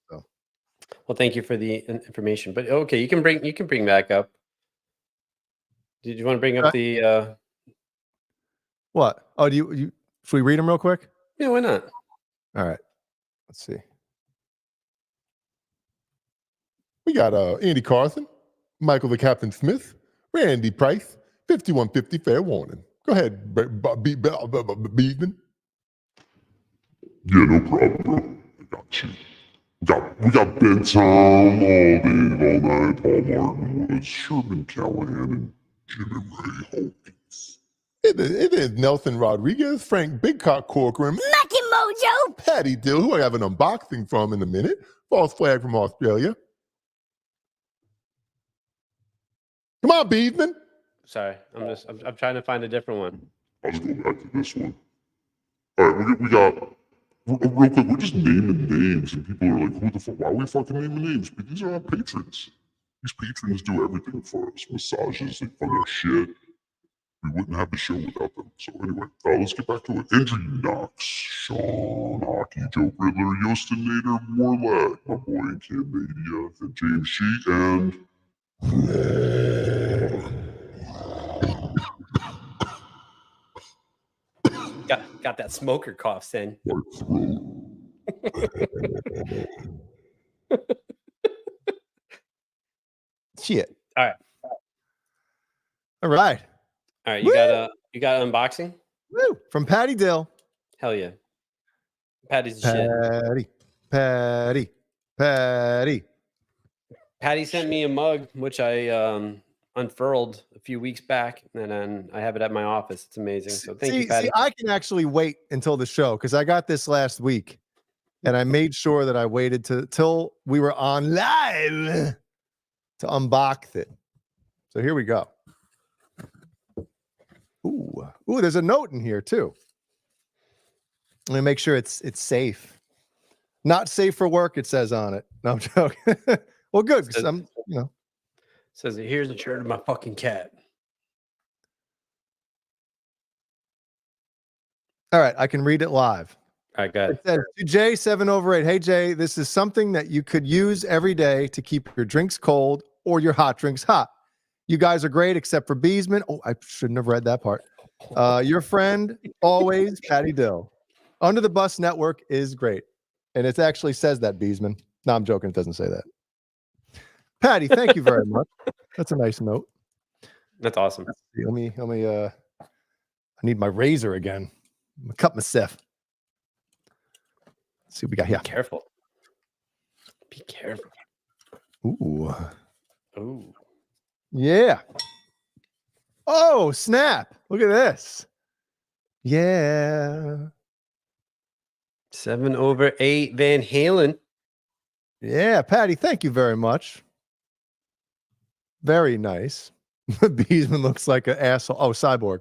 So. Well, thank you for the information. But okay, you can bring back up. Did you want to bring up the? What? Oh, do you? Should we read them real quick? Yeah, why not? All right. Let's see. We got Andy Carson, Michael the Captain Smith, Randy Price, 5150 fair warning. Go ahead, Beedman. Yeah, no problem, bro. I got you. We got Ben Tom, all Dave, all night, Paul Martin Woods, Sherman Callahan, and Jimmy Ray Hawkins. It is Nelson Rodriguez, Frank Big Cock Corcoran, Lucky Mojo. Patty Dill, who I have an unboxing from in a minute, False Flag from Australia. Come on, Beedman. Sorry, I'm trying to find a different one. I'll just go back to this one. All right, we got real quick. We're just naming names, and people are like, "Who the fuck? Why are we fucking naming names?" But these are our patrons. These patrons do everything for us. Massages, they fund our shit. We wouldn't have the show without them. So anyway, let's get back to it. Andrew Knox, Sean Hockey, Joe Riddler, Yostin Nader, Morlack, my boy in Canada, and James Sheet, and Got that smoker cough, Sen. Shit. All right. All right. All right. Woo! You got unboxing? Woo! From Patty Dill. Hell yeah. Patty's the shit. Patty. Patty sent me a mug, which I unfurled a few weeks back, and then I have it at my office. It's amazing. So thank you, Patty. See, I can actually wait until the show because I got this last week, and I made sure that I waited till we were on live to unbox it. So here we go. Ooh, there's a note in here too. Let me make sure it's safe. Not safe for work, it says on it. No, I'm joking. Well, good, because I'm, Says here's a shirt of my fucking cat. All right, I can read it live. All right, got It says to Jay7/8. Hey Jay, this is something that you could use every day to keep your drinks cold or your hot drinks hot. You guys are great, except for Beesman. Oh, I shouldn't have read that part. Your friend, always, Patty Dill. Under the Bus Network is great. And it actually says that, Beesman. No, I'm joking. It doesn't say that. Patty, thank you very much. That's a nice note. That's awesome. Let me I need my razor again. I'm gonna cut myself. Let's see what we got here. Be careful. Be careful. Ooh. Ooh. Yeah. Oh, snap. Look at this. Yeah. 7/8 Van Halen. Yeah, Patty, thank you very much. Very nice. Beesman looks like an asshole. Oh, Cyborg.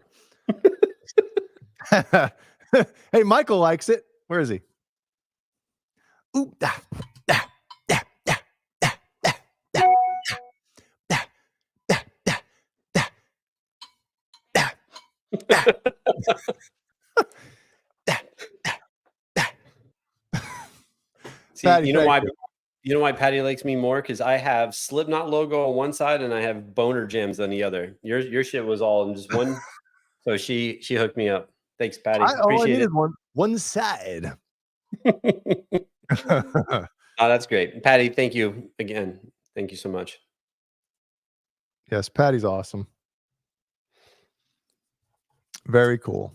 Hey, Michael likes it. Where is he? Ooh, da, da, da, da, da, da, da, da, da, da, da, da, da. See, Patty, you know thank why? you. You know why Patty likes me more? Because I have Slipknot logo on one side and I have Boner Jams on the other. Your shit was all in just one. So she hooked me up. Thanks, Patty. All I Appreciate needed it. one side. Oh, that's great. Patty, thank you again. Thank you so much. Yes, Patty's awesome. Very cool.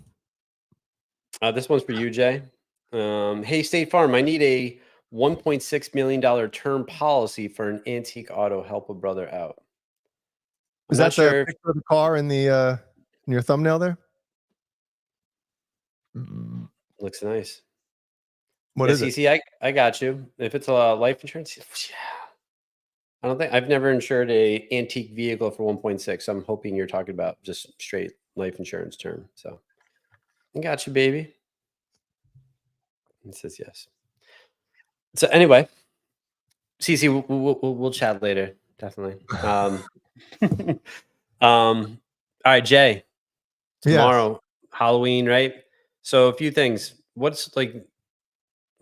This one's for you, Jay. Hey, State Farm, I need a $1.6 million term policy for an antique auto. Help a brother out. Is that the picture of the car in the in your thumbnail there? Looks nice. What is it? CC, I got you. If it's a life insurance, I don't think I've never insured a antique vehicle for 1.6. So I'm hoping you're talking about just straight life insurance term. So I got you, baby. It says yes. So anyway, CC, we'll chat later, definitely. All right, Jay. Tomorrow, Halloween, right? So a few things. What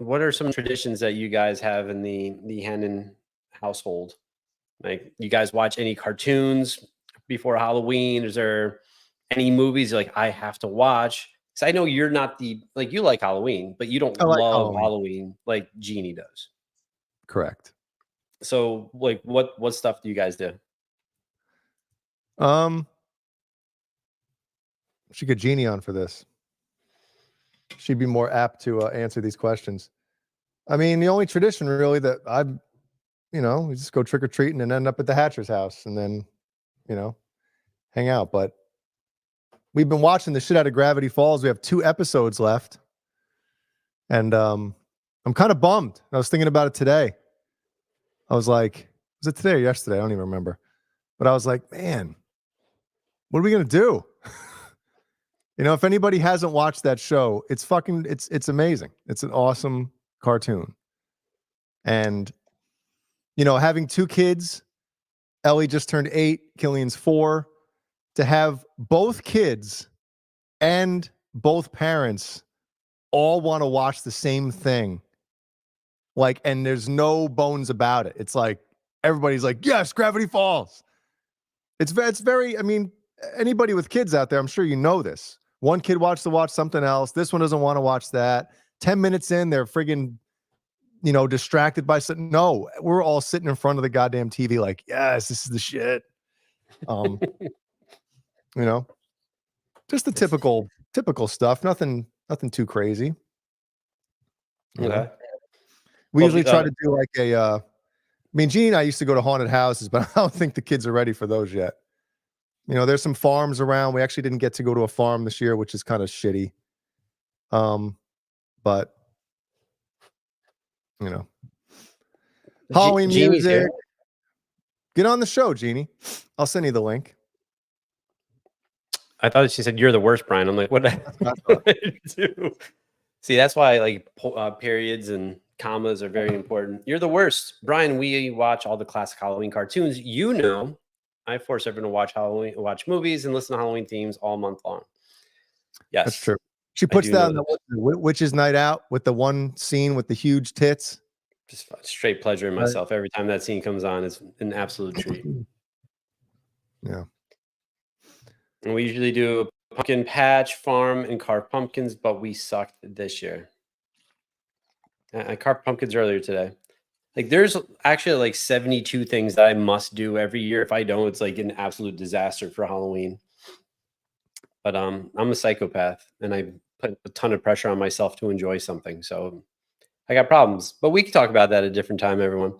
are some traditions that you guys have in the Hannon household? Like, you guys watch any cartoons before Halloween? Is there any movies like I have to watch? Because I know you're not you like Halloween, but you don't love Halloween like Jeannie does. Correct. So like what stuff do you guys do? Should get Jeannie on for this. She'd be more apt to answer these questions. I mean, the only tradition really that we just go trick or treating and end up at the Hatcher's house and then, hang out. But we've been watching the shit out of Gravity Falls. We have 2 episodes left. And I'm kind of bummed. I was thinking about it today. I was like, was it today or yesterday? I don't even remember. But I was like, man, what are we going to do? If anybody hasn't watched that show, it's amazing. It's an awesome cartoon. And, having 2 kids, Ellie just turned 8, Killian's 4, to have both kids and both parents all want to watch the same thing. And there's no bones about it. It's like, everybody's like, yes, Gravity Falls. It's very, I mean, anybody with kids out there, I'm sure you know this. One kid wants to watch something else. This one doesn't want to watch that. 10 minutes in, they're friggin', distracted by something. No, we're all sitting in front of the goddamn TV like, yes, this is the shit. Just the typical typical stuff. Nothing too crazy. You know? Okay. We Well, usually the, try to do like a. I mean, Gene and I used to go to haunted houses, but I don't think the kids are ready for those yet. You know, there's some farms around. We actually didn't get to go to a farm this year, which is kind of shitty. But you know, Halloween Jeannie's music. here. Get on the show, Jeannie. I'll send you the link. I thought she said you're the worst, Brian. I'm like, what? What did I do? See, that's why like periods and commas are very important. You're the worst, Brian. We watch all the classic Halloween cartoons. You know, I force everyone to watch movies, and listen to Halloween themes all month long. Yes, That's true. She puts do that know on the Witch's Night Out with the one scene with the huge tits. Just straight pleasure in Right. myself every time that scene comes on. It's an absolute treat. Yeah. And we usually do a pumpkin patch farm and carve pumpkins, but we sucked this year. I carved pumpkins earlier today. Like there's actually like 72 things that I must do every year. If I don't, it's like an absolute disaster for Halloween. But I'm a psychopath and I put a ton of pressure on myself to enjoy something. So I got problems. But we can talk about that at a different time, everyone.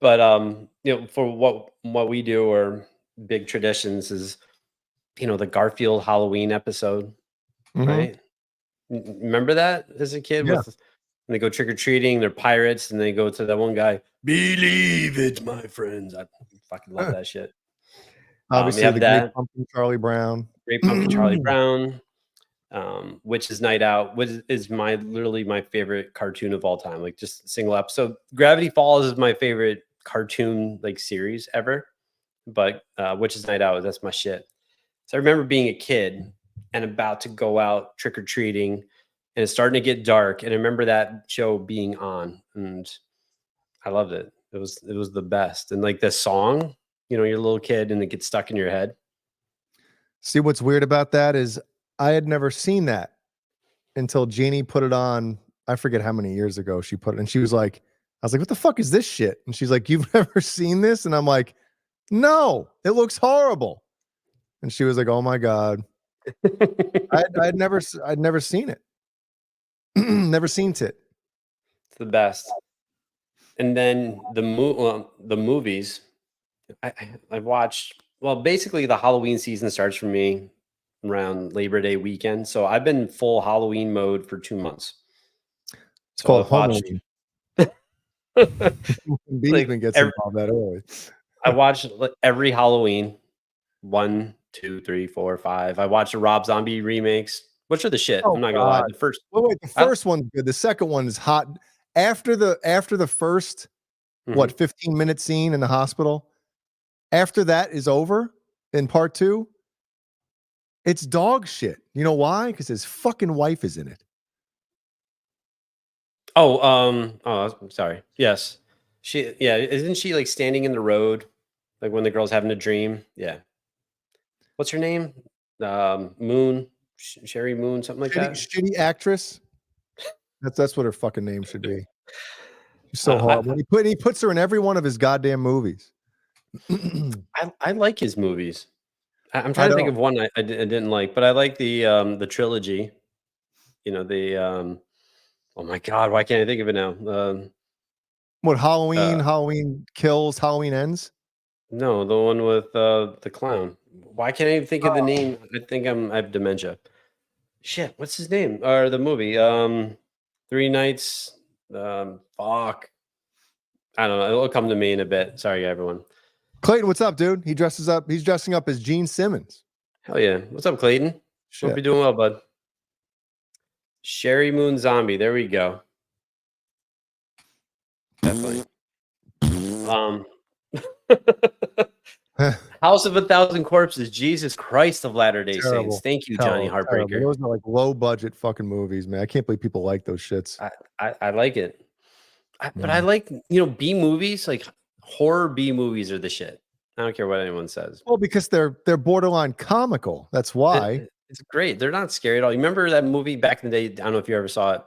But you know, for what we do or big traditions is, you know, the Garfield Halloween episode, right? Remember that as a kid? Yeah. With when they go trick or treating, they're pirates, and they go to that one guy. Believe it, my friends. I fucking love that shit. Obviously, have the that. Great Pumpkin Charlie Brown. Great Pumpkin Charlie Brown. Witch's Night Out, which is literally my favorite cartoon of all time. Like just a single episode. Gravity Falls is my favorite cartoon like series ever, but Witch's Night Out, that's my shit. So I remember being a kid and about to go out trick or treating, and it's starting to get dark. And I remember that show being on, and I loved it. It was the best. And like the song, you know, you're a little kid and it gets stuck in your head. See, what's weird about that is I had never seen that until Jeannie put it on. I forget how many years ago she put it, and she was like, I was like, what the fuck is this shit? And she's like, you've never seen this? And I'm like, no, it looks horrible. And she was like, oh my God. I'd never seen it. Never seen it. It's the best. And then the movies, I've watched, well, basically the Halloween season starts for me around Labor Day weekend. So I've been full Halloween mode for 2 months. It's called I've watched- Halloween. Like, Beesman gets every- involved that early. I watched every Halloween, 1, 2, 3, 4, 5. I watched the Rob Zombie remakes, which are the shit. Oh, I'm not gonna lie. God. The first, Wait, the first one's good. The second one is hot. After the first, what, 15-minute scene in the hospital, after that is over in part 2, it's dog shit. You know why? Because his fucking wife is in it. Oh, sorry. Yes. Isn't she like standing in the road, like when the girl's having a dream? Yeah. What's her name? Moon, Sherry Moon, something like that. Shitty actress. That's what her fucking name should be. She's so horrible. He puts her in every one of his goddamn movies. I like his movies. I'm trying to think of one I didn't like, but I like the trilogy. You know, oh my God, why can't I think of it now? What, Halloween, Halloween Kills, Halloween Ends? No, the one with the clown. Why can't I even think of the name? I think I have dementia. Shit, what's his name? Or the movie? 3 Nights. Fuck. I don't know. It'll come to me in a bit. Sorry, everyone. Clayton, what's up, dude? He's dressing up as Gene Simmons. Hell yeah. What's up, Clayton? Hope you're doing well, bud. Sherry Moon Zombie. There we go. Definitely. House of 1,000 Corpses. Jesus Christ of Latter-day Saints. Thank you, Johnny Heartbreaker. Terrible. Those are like low budget fucking movies, man. I can't believe people like those shits. I like it. But I like, B movies, like horror B movies are the shit. I don't care what anyone says. Well, because they're borderline comical. That's why. It's great. They're not scary at all. You remember that movie back in the day? I don't know if you ever saw it.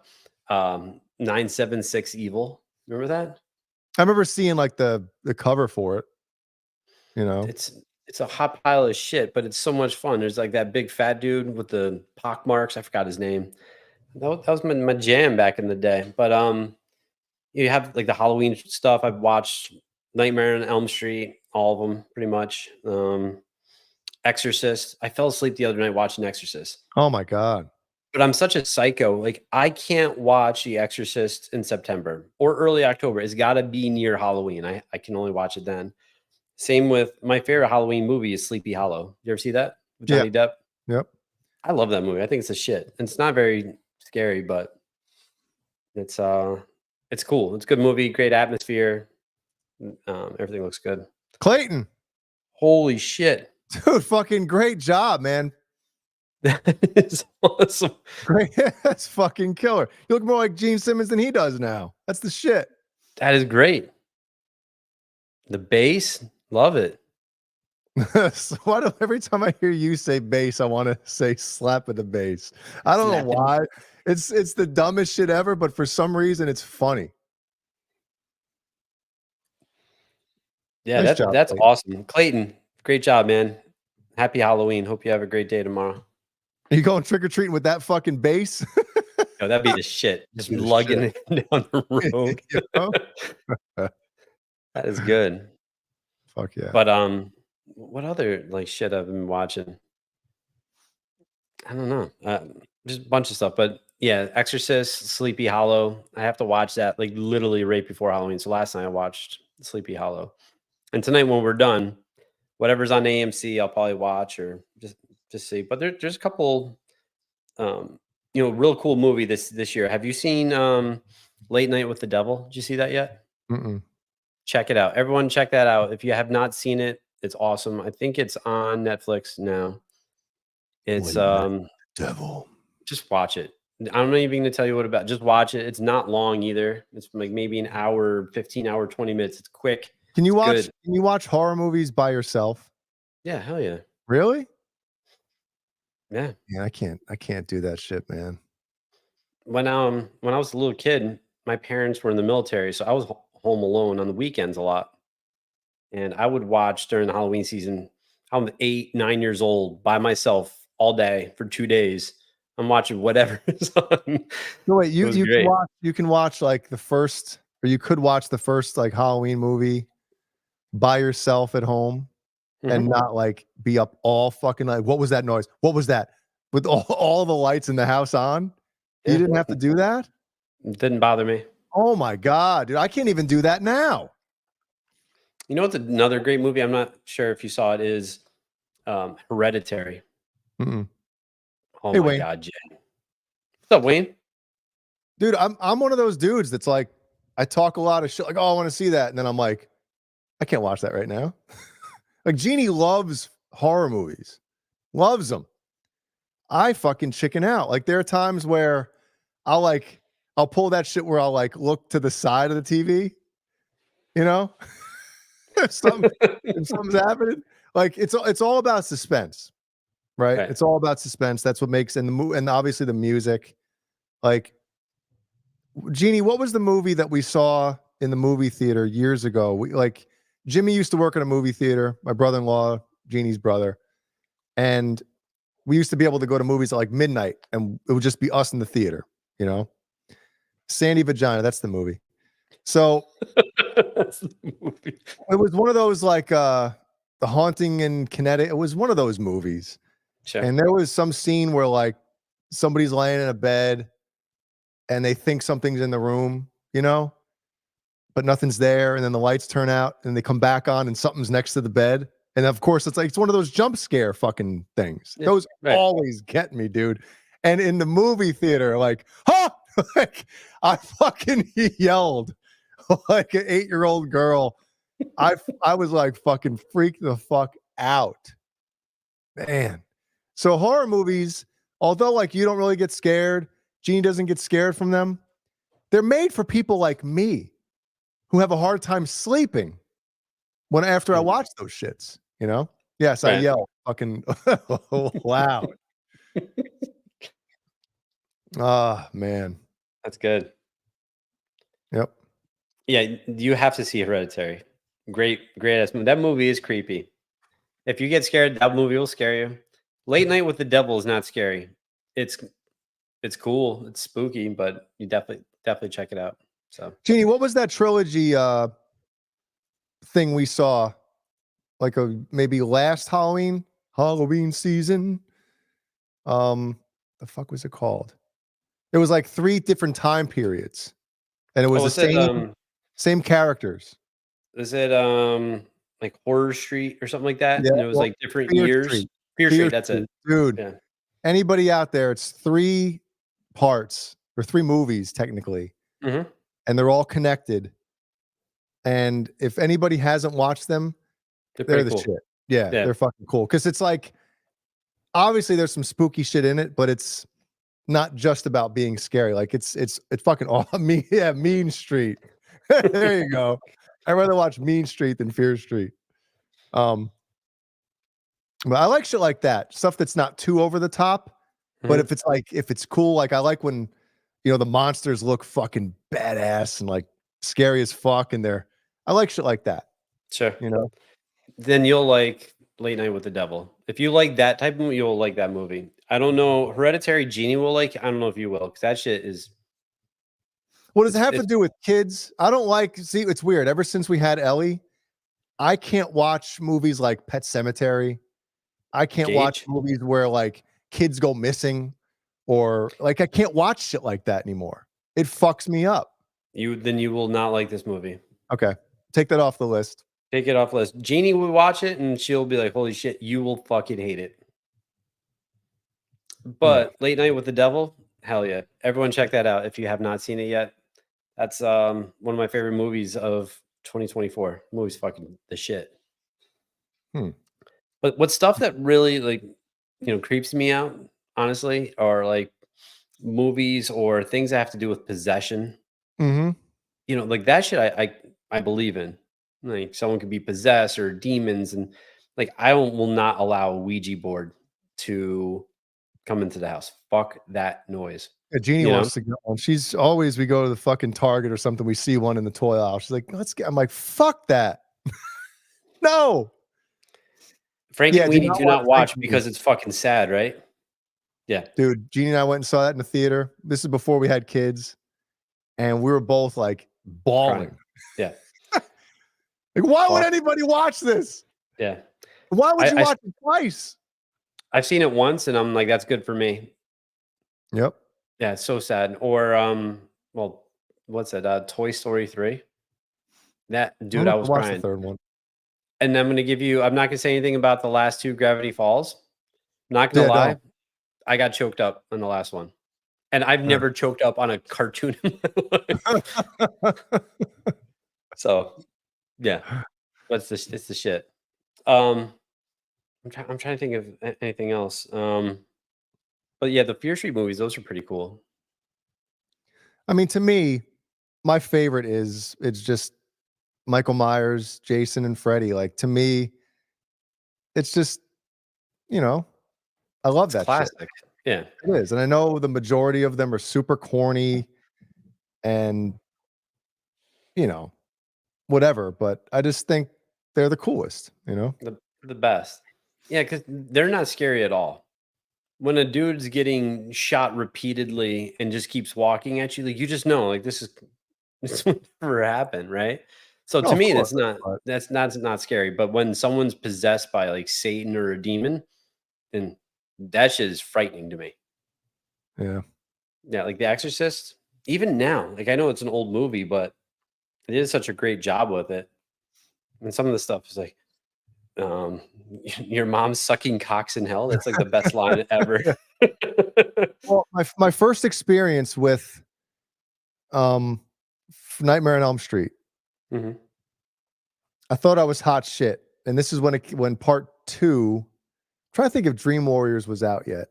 976 Evil. Remember that? I remember seeing like the cover for it. You know, it's It's a hot pile of shit, but it's so much fun. There's like that big fat dude with the pock marks. I forgot his name. That was my jam back in the day. But you have like the Halloween stuff. I've watched Nightmare on Elm Street, all of them pretty much. Exorcist. I fell asleep the other night watching Exorcist. Oh my god. But I'm such a psycho. Like I can't watch The Exorcist in September or early October. It's got to be near Halloween. I can only watch it then. Same with my favorite Halloween movie is Sleepy Hollow. You ever see that with Johnny Depp? Yep. I love that movie. I think it's a shit. And it's not very scary, but it's cool. It's a good movie, great atmosphere. Everything looks good. Clayton. Holy shit. Dude, fucking great job, man. That is awesome. Great. That's fucking killer. You look more like Gene Simmons than he does now. That's the shit. That is great. The bass, love it. So why do every time I hear you say bass, I want to say slap of the bass? I don't know why. It's the dumbest shit ever, but for some reason it's funny. Yeah, Nice that's job, that's Clayton. awesome. Clayton, great job, man. Happy Halloween. Hope you have a great day tomorrow. Are you going trick or treating with that fucking bass? Yo, that'd be the shit. Just Be the lugging shit. it down the road. You know? That is good. Fuck yeah. But what other like shit I've been watching? I don't know. Just a bunch of stuff. But yeah, Exorcist, Sleepy Hollow. I have to watch that like literally right before Halloween. So last night I watched Sleepy Hollow. And tonight when we're done, whatever's on AMC, I'll probably watch or just see. But there's a couple real cool movie this year. Have you seen Late Night with the Devil? Did you see that yet? Mm-mm. Check it out. Everyone check that out. If you have not seen it, it's awesome. I think it's on Netflix now. It's Devil. just watch it. I'm not even going to tell you what about. Just watch it. It's not long either. It's like maybe an hour, 15 hour, 20 minutes. It's quick. Can you It's watch good. can you watch horror movies by yourself? Yeah, hell yeah. Really? Yeah. Yeah, I can't do that shit, man. When I was a little kid, my parents were in the military, so I was home alone on the weekends a lot. And I would watch during the Halloween season. I'm 8, 9 years old by myself all day for 2 days. I'm watching whatever is on. No, wait, It was you great. can watch like the first, or you could watch the first like Halloween movie by yourself at home and not like be up all fucking like, what was that noise? What was that? With all the lights in the house on? You Yeah. didn't have to do that? It didn't bother me. Oh my God, dude. I can't even do that now. You know what's another great movie? I'm not sure if you saw it. Is Hereditary. Mm-mm. Oh Hey, my Wayne. God, Jay. What's up, Wayne? Dude, I'm one of those dudes that's like, I talk a lot of shit, like, oh, I want to see that. And then I'm like, I can't watch that right now. Like Jeannie loves horror movies, loves them. I fucking chicken out. Like there are times where I'll pull that shit where I'll like look to the side of the TV, you know, if something's happening. Like it's all about suspense, right? Right. It's all about suspense. That's what makes and obviously the music. Like Jeannie, what was the movie that we saw in the movie theater years ago? Jimmy used to work in a movie theater, my brother-in-law, Jeannie's brother. And we used to be able to go to movies at like midnight and it would just be us in the theater, you know? Sandy Vagina, that's the movie. So That's the movie. it was one of those like The Haunting in Connecticut. It was one of those movies. Sure. And there was some scene where like somebody's laying in a bed and they think something's in the room, you know, but nothing's there. And then the lights turn out and they come back on and something's next to the bed. And of course, it's one of those jump scare fucking things. Yeah, Those right. always get me, dude. And in the movie theater, like, huh? Like, I fucking yelled like an 8-year-old girl. I was like fucking freaked the fuck out. Man. So horror movies, although like you don't really get scared, Jeannie doesn't get scared from them. They're made for people like me who have a hard time sleeping after I watch those shits, you know? Yes, I Right. yell fucking loud. Ah, man. That's good. Yep. Yeah, you have to see Hereditary. Great ass movie. That movie is creepy. If you get scared, that movie will scare you. Late Night with the Devil is not scary. It's cool. It's spooky, but you definitely check it out. So Jeannie, what was that trilogy thing we saw? Like maybe last Halloween season. The fuck was it called? It was like 3 different time periods, and it was the same characters. Is it like Horror Street or something like that? Yeah, And it was like different Fear years. Street. Fear Street, that's it. Dude. Yeah. Anybody out there? It's 3 parts or 3 movies technically, Mhm. and they're all connected. And if anybody hasn't watched them, they're pretty the cool. shit. Yeah, Yeah. they're fucking cool. Because it's like, obviously there's some spooky shit in it, but it's not just about being scary. Like it's fucking all me. Yeah, Mean Street. There you go. I'd rather watch Mean Street than Fear Street. But I like shit like that. Stuff that's not too over the top. But if it's cool, like I like when, the monsters look fucking badass and like scary as fuck, and I like shit like that. Sure. You know? Then you'll like Late Night with the Devil. If you like that type of movie, you'll like that movie. I don't know. Hereditary, Jeannie will like. I don't know if you will, because that shit is. What does it have to do with kids? I don't like. See, it's weird. Ever since we had Ellie, I can't watch movies like Pet Sematary. I can't watch movies where like kids go missing, or like I can't watch shit like that anymore. It fucks me up. Then you will not like this movie. Okay, take that off the list. Take it off the list. Jeannie will watch it and she'll be like, "Holy shit, you will fucking hate it." But Late Night with the Devil, hell yeah! Everyone check that out if you have not seen it yet. That's one of my favorite movies of 2024. The movie's fucking the shit. But what stuff that really like, creeps me out, honestly, are like movies or things that have to do with possession. Mm-hmm. Like that shit I believe in. Like someone could be possessed or demons, and like I will not allow a Ouija board to come into the house. Fuck that noise. Yeah, Jeannie wants to get one. She's always, we go to the fucking Target or something, we see one in the toy aisle. She's like, let's get. I'm like, fuck that. No. Frank and Weenie do not watch because it's fucking sad, right? Yeah. Dude, Jeannie and I went and saw that in the theater. This is before we had kids. And we were both like bawling. Yeah. Like, why would anybody watch this? Yeah. Why would you watch it twice? I've seen it once and I'm like, that's good for me. Yep. Yeah, it's so sad. Or well, what's that? Toy Story 3. That dude, I was watch crying. The third one. And I'm not gonna say anything about the last 2 Gravity Falls. I'm not gonna lie. No. I got choked up on the last one. And I've never choked up on a cartoon in my life. So yeah. But it's the shit. I'm trying to think of anything else. But yeah, the Fear Street movies, those are pretty cool. I mean, to me, my favorite it's just Michael Myers, Jason, and Freddy. Like, to me, it's just, I love that classic. shit. Yeah. It is. And I know the majority of them are super corny and, whatever, but I just think they're the coolest, The best. Yeah, because they're not scary at all. When a dude's getting shot repeatedly and just keeps walking at you, like you just know, like this will never happen, right? So to me, that's not scary. But when someone's possessed by like Satan or a demon, then that shit is frightening to me. Yeah. Yeah, like The Exorcist, even now, like I know it's an old movie, but they did such a great job with it. And some of the stuff is like, your mom's sucking cocks in hell. That's like the best line ever. Well, my first experience with Nightmare on Elm Street, I thought I was hot shit. And this is when part 2, I'm trying to think if Dream Warriors was out yet.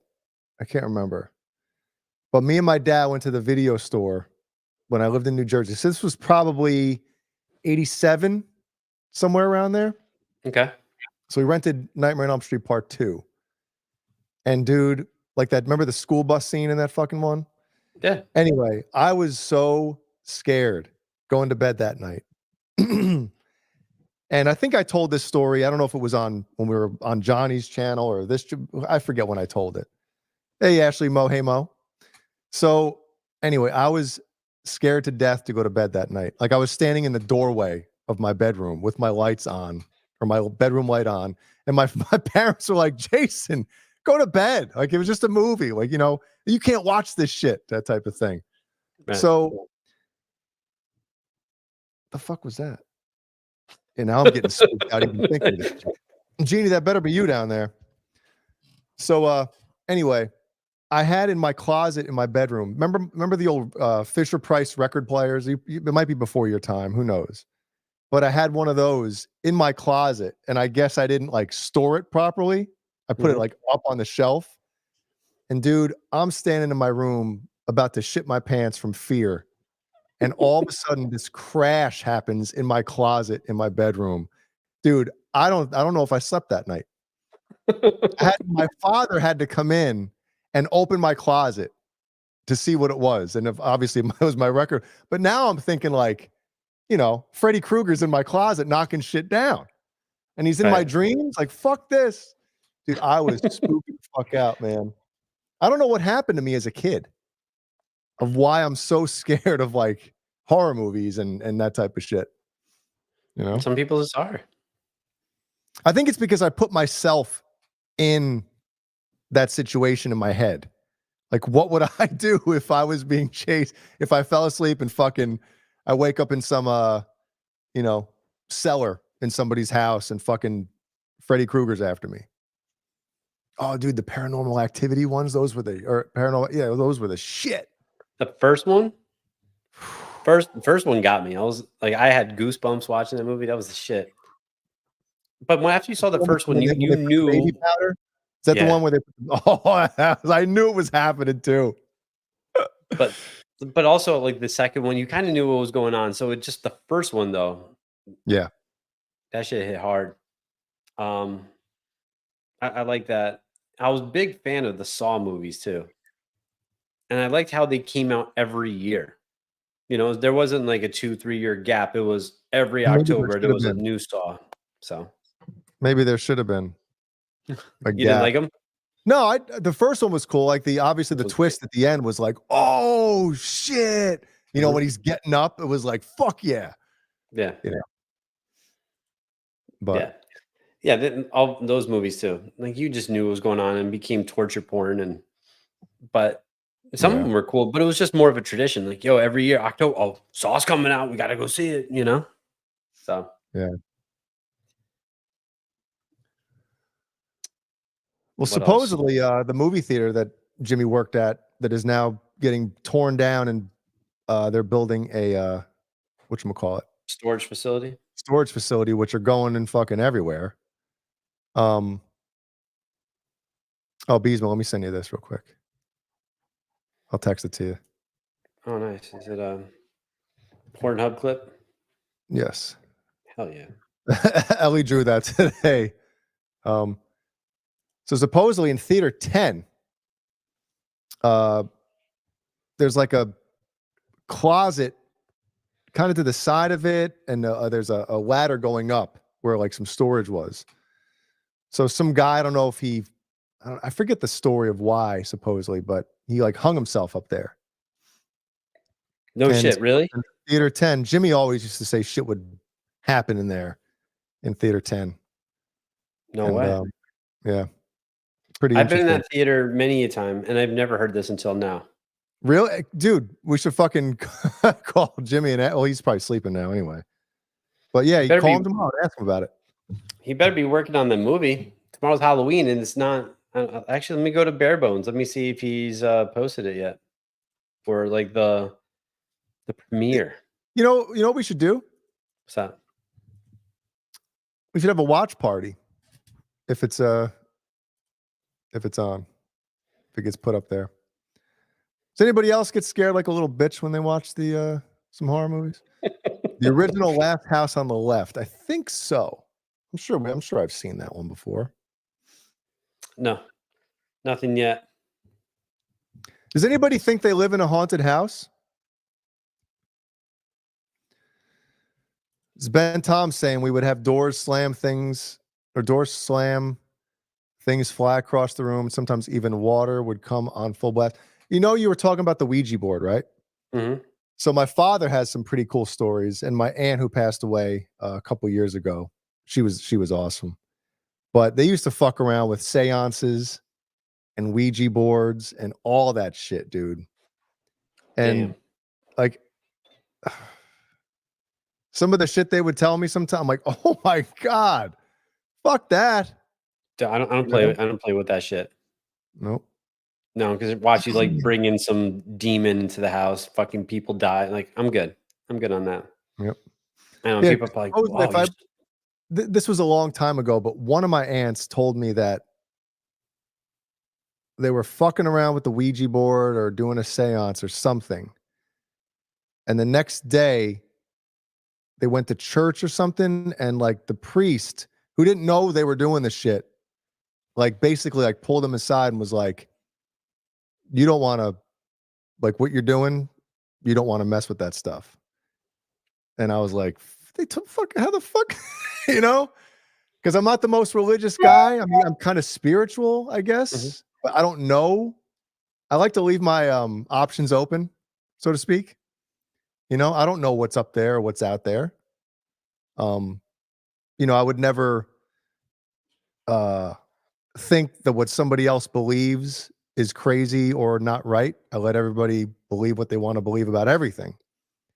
I can't remember. But me and my dad went to the video store when I lived in New Jersey. So this was probably 87, somewhere around there. Okay. So we rented Nightmare on Elm Street Part 2. And dude, like that, remember the school bus scene in that fucking one? Yeah. Anyway, I was so scared going to bed that night. And I think I told this story. I don't know if it was on when we were on Johnny's channel or this. I forget when I told it. Hey, Ashley Mo. Hey, Mo. So anyway, I was scared to death to go to bed that night. Like I was standing in the doorway of my bedroom with my lights on, or my bedroom light on. And my parents were like, Jason, go to bed. Like it was just a movie. Like, you know, you can't watch this shit, that type of thing. Right. So the fuck was that? And now I'm getting spooked out even thinking of this. Jeannie, that better be you down there. So anyway, I had in my closet in my bedroom. Remember the old Fisher Price record players? It might be before your time, who knows? But I had one of those in my closet, and I guess I didn't like store it properly. I put it like up on the shelf. And dude, I'm standing in my room about to shit my pants from fear. And all of a sudden, this crash happens in my closet in my bedroom. Dude, I don't know if I slept that night. My father had to come in and open my closet to see what it was. And obviously it was my record. But now I'm thinking like, you know, Freddy Krueger's in my closet knocking shit down. And he's in my dreams. Like, fuck this. Dude, I was spooked the fuck out, man. I don't know what happened to me as a kid of why I'm so scared of like horror movies and that type of shit. You know, some people just are. I think it's because I put myself in that situation in my head. Like, what would I do if I was being chased? If I fell asleep and fucking, I wake up in some, you know, cellar in somebody's house and fucking Freddy Krueger's after me. Oh, dude, the Paranormal Activity ones, those were those were the shit. The first one? First one got me. I was like, I had goosebumps watching that movie. That was the shit. But when after you saw the first one, you knew. Baby powder? Is that the one where they? Oh, I knew it was happening too. but also like the second one, you kind of knew what was going on. So it just the first one though. Yeah, that shit hit hard. I like that. I was a big fan of the Saw movies too. And I liked how they came out every year. You know, there wasn't like a 2-3 year gap. It was every October there was a new Saw. So maybe there should have been. You didn't like them? No, the first one was cool. Like obviously the twist at the end was like, oh shit. You know, when he's getting up, it was like, fuck yeah. Yeah. You know. But yeah, all those movies too. Like you just knew what was going on and became torture porn but some of them were cool, but it was just more of a tradition. Like, yo, every year, October, Saw's coming out. We got to go see it, you know? So, yeah. Well, supposedly, the movie theater that Jimmy worked at that is now getting torn down and they're building a, whatchamacallit? Storage facility, which are going in fucking everywhere. Oh, Beesmo, let me send you this real quick. I'll text it to you. Oh, nice. Is it a Pornhub clip? Yes. Hell yeah. Ellie drew that today. So supposedly in Theater 10, there's like a closet kind of to the side of it, and there's a ladder going up where like some storage was. So some guy, I don't know if I forget the story of why supposedly, but he like hung himself up there. No shit, really? Theater 10. Jimmy always used to say shit would happen in there in Theater 10. No way. Yeah. Pretty I've been in that theater many a time, and I've never heard this until now. Really? Dude, we should fucking call Jimmy and he's probably sleeping now anyway. But yeah, you call him tomorrow and ask him about it. He better be working on the movie. Tomorrow's Halloween, and it's not. Actually, let me go to Bare Bones. Let me see if he's posted it yet, or like the premiere. You know what we should do? What's that? We should have a watch party if it's on, if it gets put up there. Does anybody else get scared like a little bitch when they watch the some horror movies? The original Last House on the Left. I think so. I'm sure I've seen that one before. No, nothing yet. Does anybody think they live in a haunted house? It's Ben Tom saying we would have doors slam things fly across the room. Sometimes even water would come on full blast. You know, you were talking about the Ouija board, right? Mm-hmm. So my father has some pretty cool stories, and my aunt who passed away a couple years ago, she was awesome. But they used to fuck around with seances and Ouija boards and all that shit, dude. And Damn. like some of the shit they would tell me sometimes, I'm like, oh my God, fuck that. I don't play with that shit. Nope. No, because watch you like bring in some demon into the house, fucking people die. Like I'm good on that. Yep. I know Yeah, people are like, wow, this was a long time ago, but one of my aunts told me that they were fucking around with the Ouija board or doing a seance or something. And the next day they went to church or something, and like the priest who didn't know they were doing this shit, like basically like pulled them aside and was like, you don't want to, like what you're doing, you don't want to mess with that stuff. And I was like, how the fuck, you know? Because I'm not the most religious guy. I mean, I'm kind of spiritual, I guess, but I don't know. I like to leave my options open, so to speak. You know, I don't know what's up there or what's out there. You know, I would never think that what somebody else believes is crazy or not right. I let everybody believe what they want to believe about everything.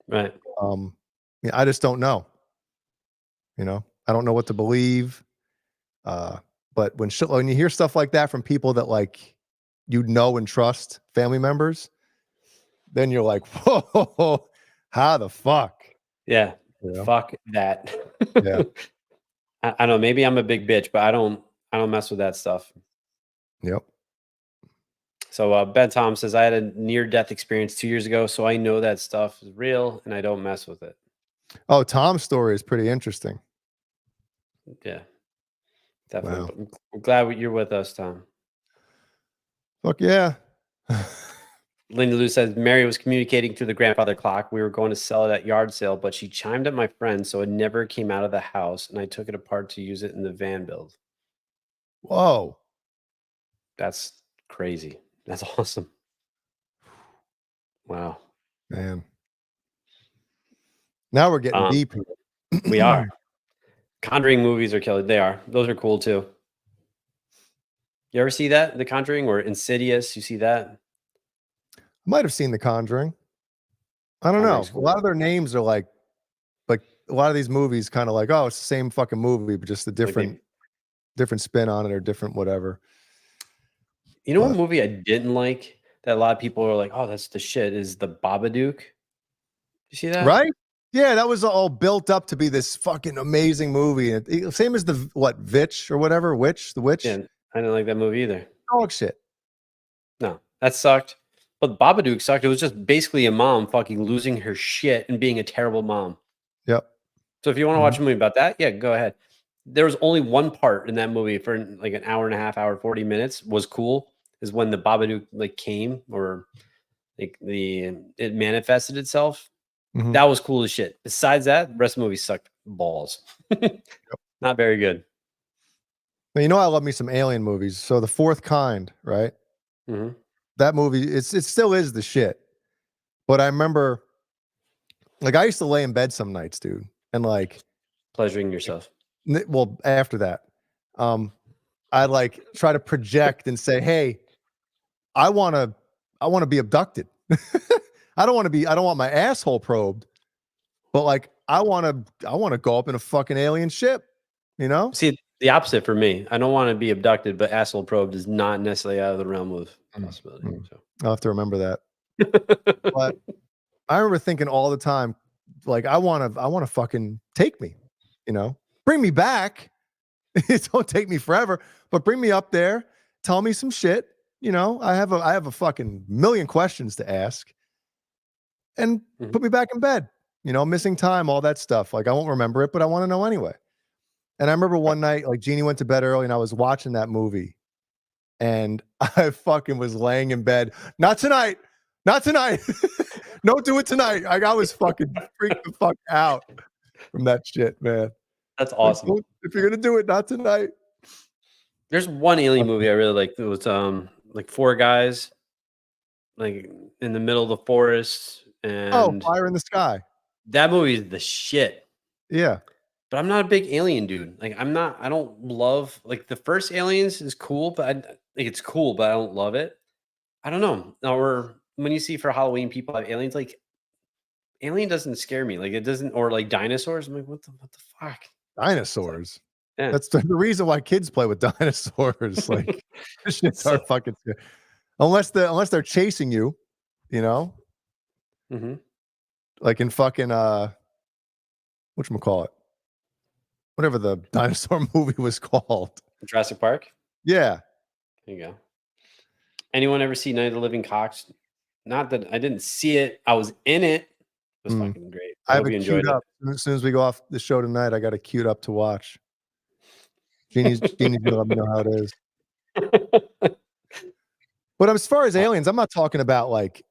right. Yeah, I just don't know. You know, I don't know what to believe. But when you hear stuff like that from people that like you know and trust, family members, then you're like, whoa, how the fuck? Yeah. You know? Fuck that. Yeah. I don't know. Maybe I'm a big bitch, but I don't mess with that stuff. Yep. So Ben Tom says I had a near-death experience 2 years ago, so I know that stuff is real and I don't mess with it. Oh, Tom's story is pretty interesting. Yeah, definitely. Wow. But I'm glad you're with us, Tom. Fuck yeah. Linda Lou says Mary was communicating through the grandfather clock. We were going to sell it at yard sale, but she chimed at my friend, so it never came out of the house, and I took it apart to use it in the van build. Whoa. That's crazy. That's awesome. Wow. Man. Now we're getting deep. We are. Conjuring movies are killer. They are. Those are cool too. You ever see that? The Conjuring or Insidious? You see that? Might have seen The Conjuring. I don't know. Conjuring's cool. A lot of their names are like a lot of these movies kind of like, oh, it's the same fucking movie, but just a different spin on it or different whatever. You know what movie I didn't like that a lot of people are like, oh, that's the shit, is The Babadook. You see that? Right? Yeah, that was all built up to be this fucking amazing movie. Same as the Witch or whatever, the Witch. Yeah, I didn't like that movie either. Dog shit. No, that sucked. But Babadook sucked. It was just basically a mom fucking losing her shit and being a terrible mom. Yep. So if you want to watch a movie about that, yeah, go ahead. There was only one part in that movie for like an hour and a half, hour, 40 minutes was cool. Is when the Babadook like came or like it manifested itself. Mhm. That was cool as shit. Besides that, the rest of the movie sucked balls. Not very good. Well, you know, I love me some alien movies. So The Fourth Kind, right? Mm-hmm. That movie, it still is the shit. But I remember, like, I used to lay in bed some nights, dude, and like pleasuring yourself. Well, after that, I'd like try to project and say, "Hey, I want to be abducted. I don't want my asshole probed, but like I want to go up in a fucking alien ship, you know?" See, the opposite for me. I don't want to be abducted, but asshole probed is not necessarily out of the realm of possibility. So. I'll have to remember that. But I remember thinking all the time, like, I want to fucking take me, you know, bring me back. Don't take me forever, but bring me up there. Tell me some shit. You know, I have a fucking million questions to ask, and put me back in bed. You know, missing time, all that stuff. Like, I won't remember it, but I want to know anyway. And I remember one night, like, Jeannie went to bed early, and I was watching that movie, and I fucking was laying in bed. Not tonight. Not tonight. Don't do it tonight. I was fucking freaked the fuck out. from that shit, man. That's Like, awesome. if you're gonna do it, not tonight. There's one alien movie I really liked. It was like four guys like in the middle of the forest, Oh, and Fire in the Sky. that movie is the shit. Yeah. But I'm not a big alien dude. Like I don't love like the first Aliens is cool, but like it's cool, but I don't love it. I don't know. Or when you see for Halloween people have aliens, like alien doesn't scare me. Like it doesn't, or like dinosaurs. I'm like, what the fuck? Dinosaurs. Yeah. That's the reason why kids play with dinosaurs. Like this shit's So- are fucking scary. Unless they're chasing you, you know, Mhm. like in fucking whatchamacallit? Whatever the dinosaur movie was called. Jurassic Park. Yeah. There you go. Anyone ever see Night of the Living Cox? Not that I didn't see it. I was in it. It was Mm. fucking great. I I have hope it you queued enjoyed up. As soon as we go off the show tonight, I got it queued up to watch. Jeannie's gonna let me know how it is. it. But as far as aliens, I'm not talking about like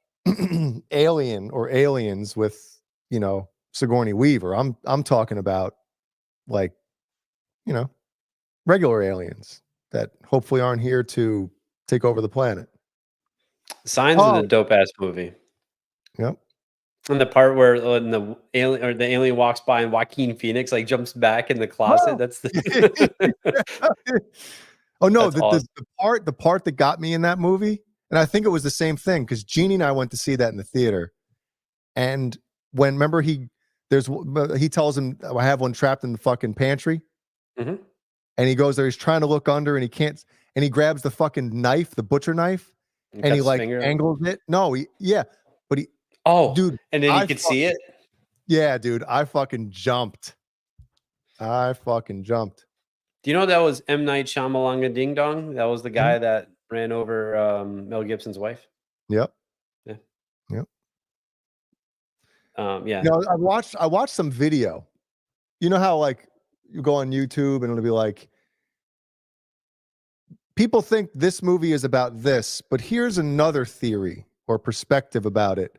Alien or Aliens with, you know, Sigourney Weaver. I'm talking about like, you know, regular aliens that hopefully aren't here to take over the planet. Signs Oh. is a dope ass movie. Yep. And the part where the alien walks by and Joaquin Phoenix like jumps back in the closet. Oh. That's the Oh no, That's awesome. the part that got me in that movie, and I think it was the same thing because Jeannie and I went to see that in the theater, and when remember he tells him I have one trapped in the fucking pantry, Mhm. and he goes there, he's trying to look under, and he can't, and he grabs the fucking knife, the butcher knife, and cuts he his like finger. angles it. No, but he, Oh, dude, and then I you could see it. yeah, dude, I fucking jumped. Do you know that was M. Night Shyamalan Ding Dong? That was the guy that ran over Mel Gibson's wife. Yep. Yeah. Yep. Yeah. You know, I watched some video. You know how like you go on YouTube and it'll be like people think this movie is about this, but here's another theory or perspective about it.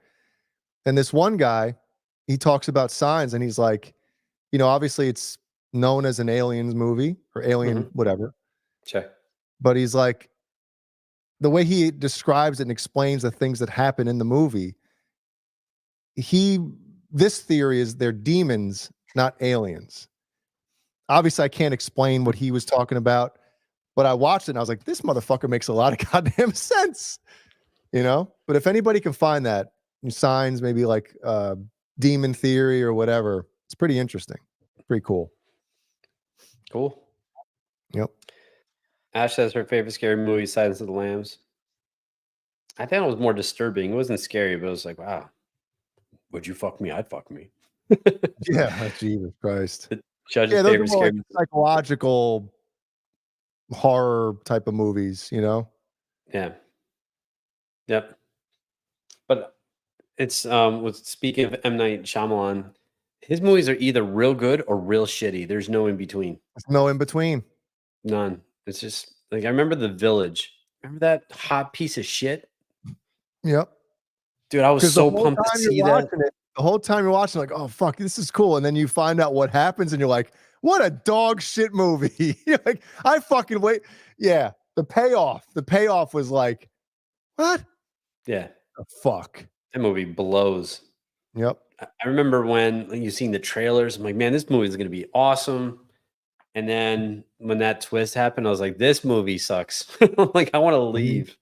And this one guy, he talks about Signs and he's like, you know, obviously it's known as an aliens movie or alien whatever. Check. But he's like the way he describes it and explains the things that happen in the movie, this theory is they're demons, not aliens. Obviously, I can't explain what he was talking about, but I watched it and I was like, this motherfucker makes a lot of goddamn sense. You know? But if anybody can find that, Signs, maybe like demon theory or whatever, it's pretty interesting. Pretty cool. Cool. Yep. Ash says her favorite scary movie is Silence of the Lambs. I think it was more disturbing. It wasn't scary, but it was like, wow, would you fuck me? I'd fuck me. Yeah, Jesus Christ. Judge's Yeah, those are favorite more scary like psychological horror type of movies, you know? Yeah. Yep. But it's with speaking of M. Night Shyamalan, his movies are either real good or real shitty. There's no in between. There's no in between. None. It's just like I remember The Village. Remember that hot piece of shit? Yep. Dude, I was 'Cause so the whole pumped to time you're see that. watching it, the whole time you're watching, like, oh fuck, this is cool. And then you find out what happens, and you're like, what a dog shit movie. You're like, I fucking wait. Yeah. The payoff was like, what? Yeah. The fuck. That movie blows. Yep. I remember when you seen the trailers, I'm like, man, this movie is going to be awesome. And then when that twist happened, I was like, this movie sucks. I'm like, I want to leave.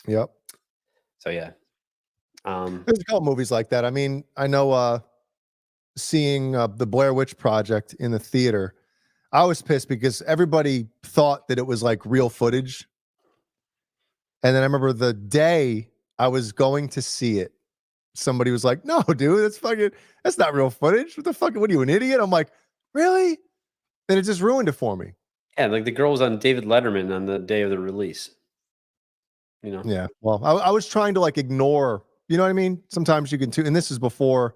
Yep. So yeah. There's a couple movies like that. I mean, I know seeing the Blair Witch Project in the theater, I was pissed because everybody thought that it was like real footage. And then I remember the day I was going to see it, somebody was like, no, dude, that's not real footage. What the fuck? What are you, an idiot? I'm like, really? Then it just ruined it for me. Yeah, like the girl was on David Letterman on the day of the release. You know? Yeah. Well, I was trying to like ignore, you know what I mean? Sometimes you can too, and this is before,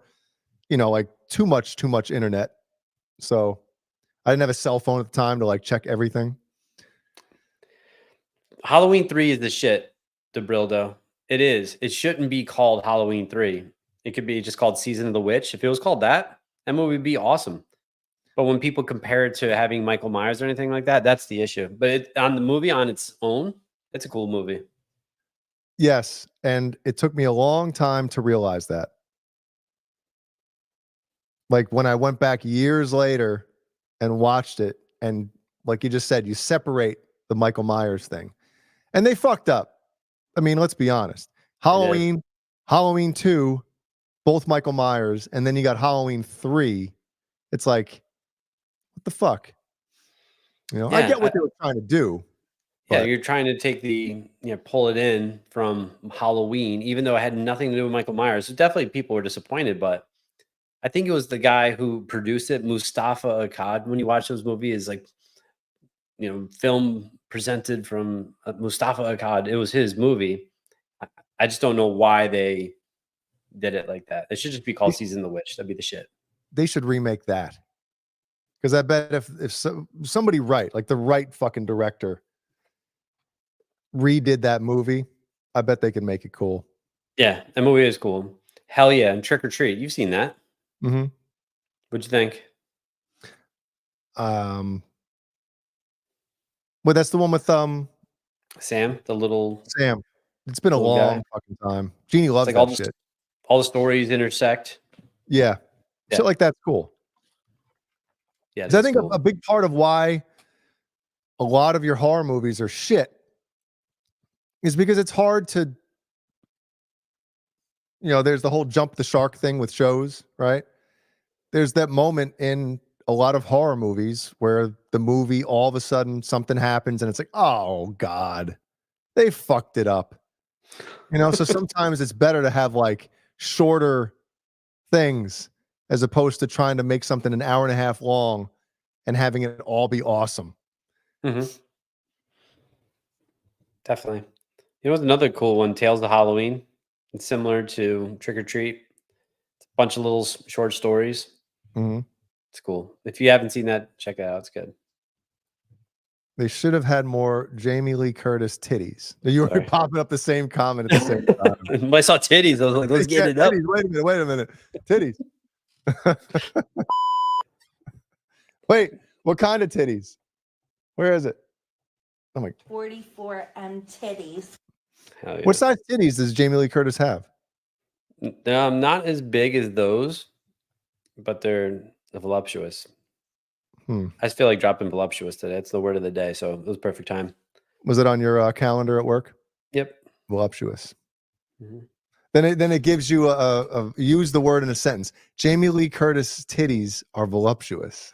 you know, like too much internet. So I didn't have a cell phone at the time to like check everything. Halloween 3 is the shit, DeBrildo. It is. It shouldn't be called Halloween 3. It could be just called Season of the Witch. If it was called that, That movie would be awesome. But when people compare it to having Michael Myers or anything like that, that's the issue. But on the movie on its own, it's a cool movie. Yes, and it took me a long time to realize that. Like when I went back years later and watched it, and like you just said, you separate the Michael Myers thing. And they fucked up. I mean, let's be honest. Halloween 2, both Michael Myers, and then you got Halloween 3. It's like, what the fuck? You know, I Yeah, get what they were trying to do. Yeah, but you're trying to take pull it in from Halloween, even though it had nothing to do with Michael Myers. So definitely people were disappointed, but I think it was the guy who produced it, Mustafa Akkad. When you watch those movies, like, film presented from Mustafa Akkad, it was his movie. I just don't know why they did it like that. It should just be called Season of the Witch. That'd be the shit. They should remake that. Because I bet if somebody like the right fucking director redid that movie, I bet they could make it cool. Yeah, that movie is cool. Hell yeah, and Trick or Treat. You've seen that. Mm-hmm. What'd you think? Well, that's the one with Sam, the little Sam. It's been a little long guy. fucking time. Jeannie loves Like that all the, shit. all the stories intersect. Yeah. Yeah. Shit like that's cool. Yeah, 'Cause I that's think cool. a big part of why a lot of your horror movies are shit is because it's hard to, there's the whole jump the shark thing with shows, right? There's that moment in a lot of horror movies where the movie, all of a sudden something happens and it's like, oh God, they fucked it up. So sometimes it's better to have like shorter things as opposed to trying to make something an hour and a half long and having it all be awesome. Mm-hmm. Definitely. You know what's another cool one? Tales of Halloween. It's similar to Trick or Treat. It's a bunch of little short stories. Mm-hmm. It's cool. If you haven't seen that, check it out. It's good. They should have had more Jamie Lee Curtis titties. You were Sorry. popping up the same comment at the same time. When I saw titties, I was like, let's get it up. Titties, wait a minute. Titties. Wait, what kind of titties? Where is it? Oh my. 44 titties. Hell yeah. What size titties does Jamie Lee Curtis have? Not as big as those, but they're voluptuous. I just feel like dropping voluptuous today. It's the word of the day, so it was perfect time. Was it on your calendar at work? Yep. Voluptuous. Mm-hmm. Then it gives you a use the word in a sentence. Jamie Lee Curtis titties are voluptuous.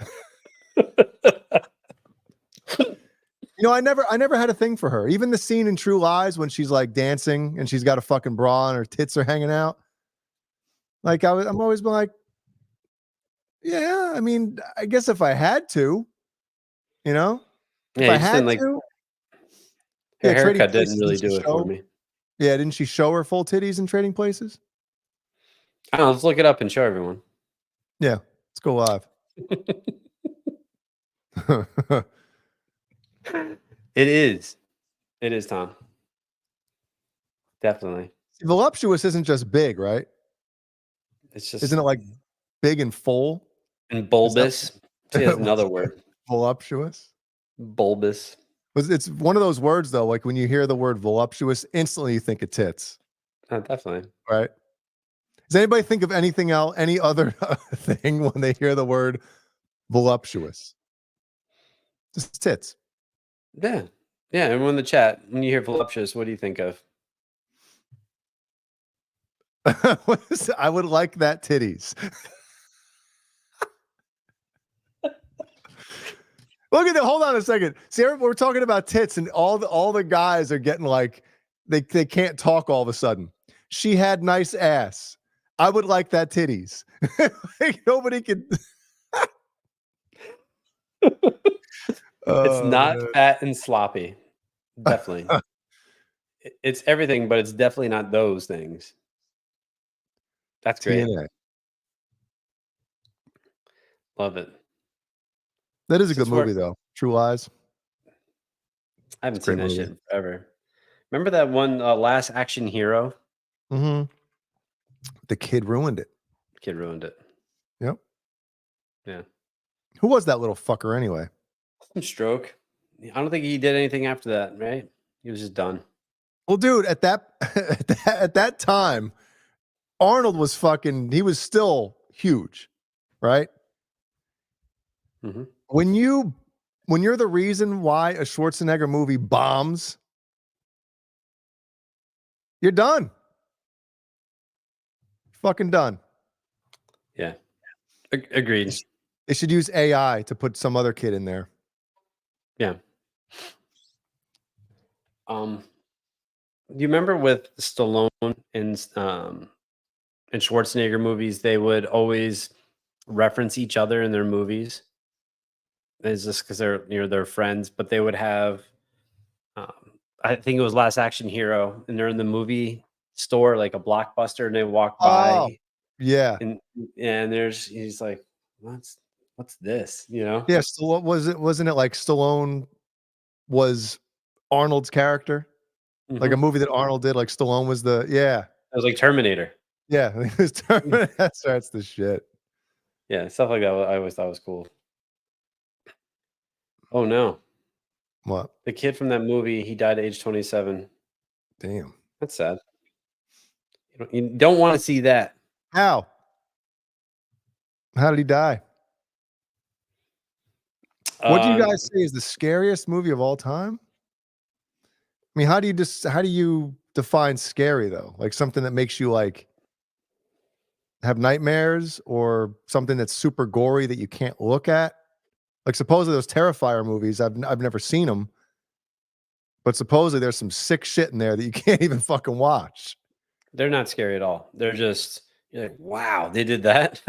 I never had a thing for her. Even the scene in True Lies when she's like dancing and she's got a fucking bra and her tits are hanging out. Like I'm always been like, yeah, I mean, I guess if I had to, if I had to. Her Trading haircut Places, didn't really didn't she do it for show- me. Yeah, didn't she show her full titties in Trading Places? I don't know. Let's look it up and show everyone. Yeah, let's go live. It is, Tom. Definitely. Voluptuous isn't just big, right? It's just Isn't it like big and full? and bulbous. See, that's another word. Voluptuous. Bulbous. It's one of those words though. Like when you hear the word voluptuous, instantly you think of tits, Definitely. right? Does anybody think of anything else, any other thing when they hear the word voluptuous? Just tits. Yeah. Yeah. Everyone in the chat, when you hear voluptuous, what do you think of? I would like that titties. Look at that. Hold on a second. See, we're talking about tits, and all the guys are getting like they can't talk all of a sudden. She had nice ass. I would like that titties. Like, nobody can. It's not fat and sloppy. Definitely. It's everything, but it's definitely not those things. That's great. TNA. Love it. That is a Since good movie, though. True Lies. I haven't It's a seen great that movie. shit in forever. Remember that one Last Action Hero? Mm-hmm. The kid ruined it. Kid ruined it. Yep. Yeah. Who was that little fucker anyway? Some stroke. I don't think he did anything after that, right? He was just done. Well, dude, at that at that time, Arnold was fucking. He was still huge, right? Mhm. When you're the reason why a Schwarzenegger movie bombs, you're done. Fucking done. Yeah. Agreed. They should use AI to put some other kid in there. Yeah. You remember with Stallone and Schwarzenegger movies, they would always reference each other in their movies. It's just because they're friends, but they would have. I think it was Last Action Hero, and they're in the movie store, like a Blockbuster, and they walk by. Oh, yeah. And he's like, what's this? Yeah, Stallone wasn't it like Stallone was Arnold's character? Like a movie that Arnold did, like Stallone was the It was like Terminator. Yeah, it was Terminator. That's the shit. Yeah, stuff like that. I always thought was cool. Oh no. What? The kid from that movie, he died at age 27. Damn. That's sad. You don't want to see that. How did he die? What do you guys say is the scariest movie of all time? I mean, how do you define scary though? Like something that makes you like have nightmares, or something that's super gory that you can't look at? Like supposedly those Terrifier movies, I've never seen them, but supposedly there's some sick shit in there that you can't even fucking watch. They're not scary at all. They're just, you're like, wow, they did that.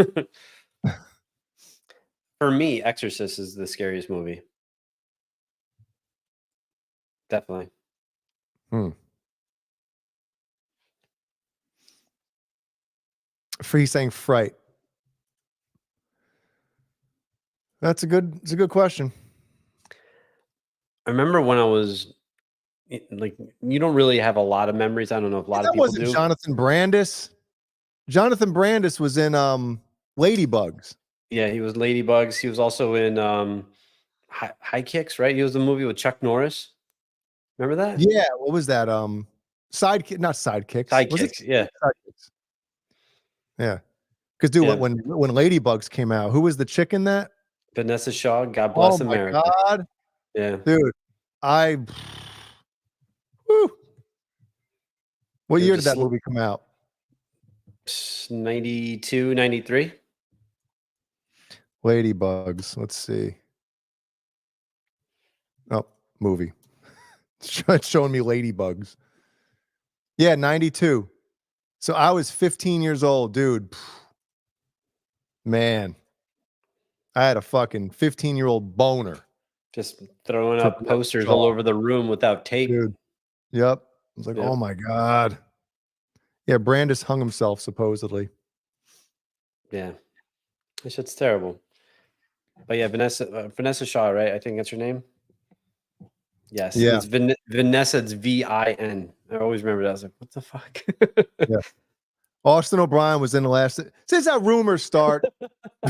For me, Exorcist is the scariest movie. Definitely. Free saying Fright. It's a good question. I remember when I was like, you don't really have a lot of memories. I don't know if a lot of people do. Jonathan Brandis. Jonathan Brandis was in Ladybugs. Yeah, he was Ladybugs. He was also in High Kicks, right? He was the movie with Chuck Norris. Remember that? Yeah, what was that? Sidekicks. Sidekicks, yeah. Sidekicks. Yeah. Because dude, when Ladybugs came out, who was the chick in that? Vanessa Shaw, God Bless America. Oh my God. Yeah. Dude, what year did that movie come out? 92, 93. Ladybugs. Let's see. Oh, movie. It's showing me Ladybugs. Yeah, 92. So I was 15 years old, dude. Man, I had a fucking 15-year-old boner. Just throwing up posters all over the room without tape. Dude. Yep. I was like, oh my God. Yeah, Brandis hung himself, supposedly. Yeah. This shit's terrible. But yeah, Vanessa Shaw, right? I think that's her name. Yes. Yeah. It's Vanessa, it's VIN. I always remember that. I was like, what the fuck? Yeah. Austin O'Brien was in the last. Since that rumors start,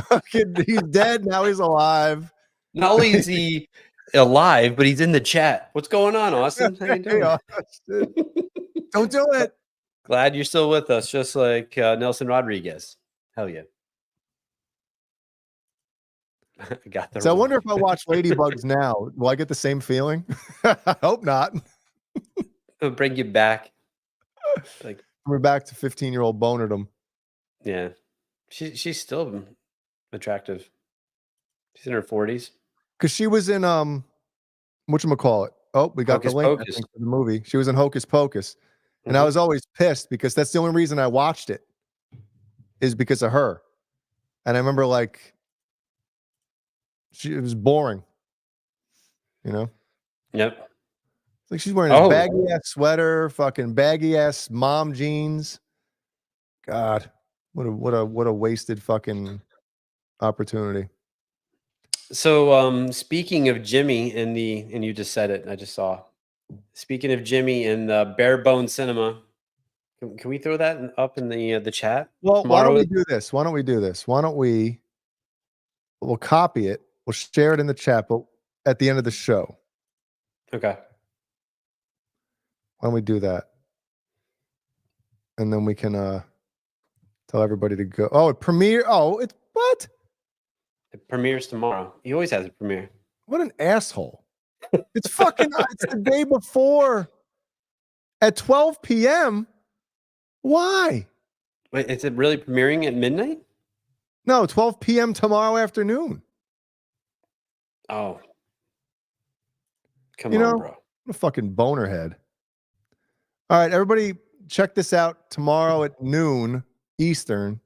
fucking, he's dead. Now he's alive. Not only is he alive, but he's in the chat. What's going on, Austin? How you doing? Austin. Don't do it. Glad you're still with us, just like Nelson Rodriguez. Hell yeah. Got So I wonder if I watch Ladybugs now, will I get the same feeling? I hope not. It'll bring you back. Like we're back to 15-year-old bonerdom. Yeah. She's still attractive. She's in her 40s. Because she was in whatchamacallit. Oh, we got Hocus the link Pocus. for the movie. She was in Hocus Pocus. And I Mhm. was always pissed because that's the only reason I watched it, is because of her. And I remember like it was boring. You know? Yep. Like she's wearing this baggy ass sweater, fucking baggy ass mom jeans. God, what a wasted fucking opportunity. So speaking of Jimmy and you just said it, I just saw. Speaking of Jimmy and the Bare Bone Cinema, can we throw that up in the chat? Well, why tomorrow? don't we do this? Why don't we We'll copy it. We'll share it in the chat, but at the end of the show. Okay. Why don't we do that? And then we can tell everybody to go. Oh, it premiere. Oh, it's what? It premieres tomorrow. He always has a premiere. What an asshole. It's fucking it's the day before at 12 p.m. Why? Wait, is it really premiering at midnight? No, 12 p.m. tomorrow afternoon. Oh. Come You on, know, bro. I'm a fucking bonerhead. All right, everybody, check this out tomorrow at noon Eastern.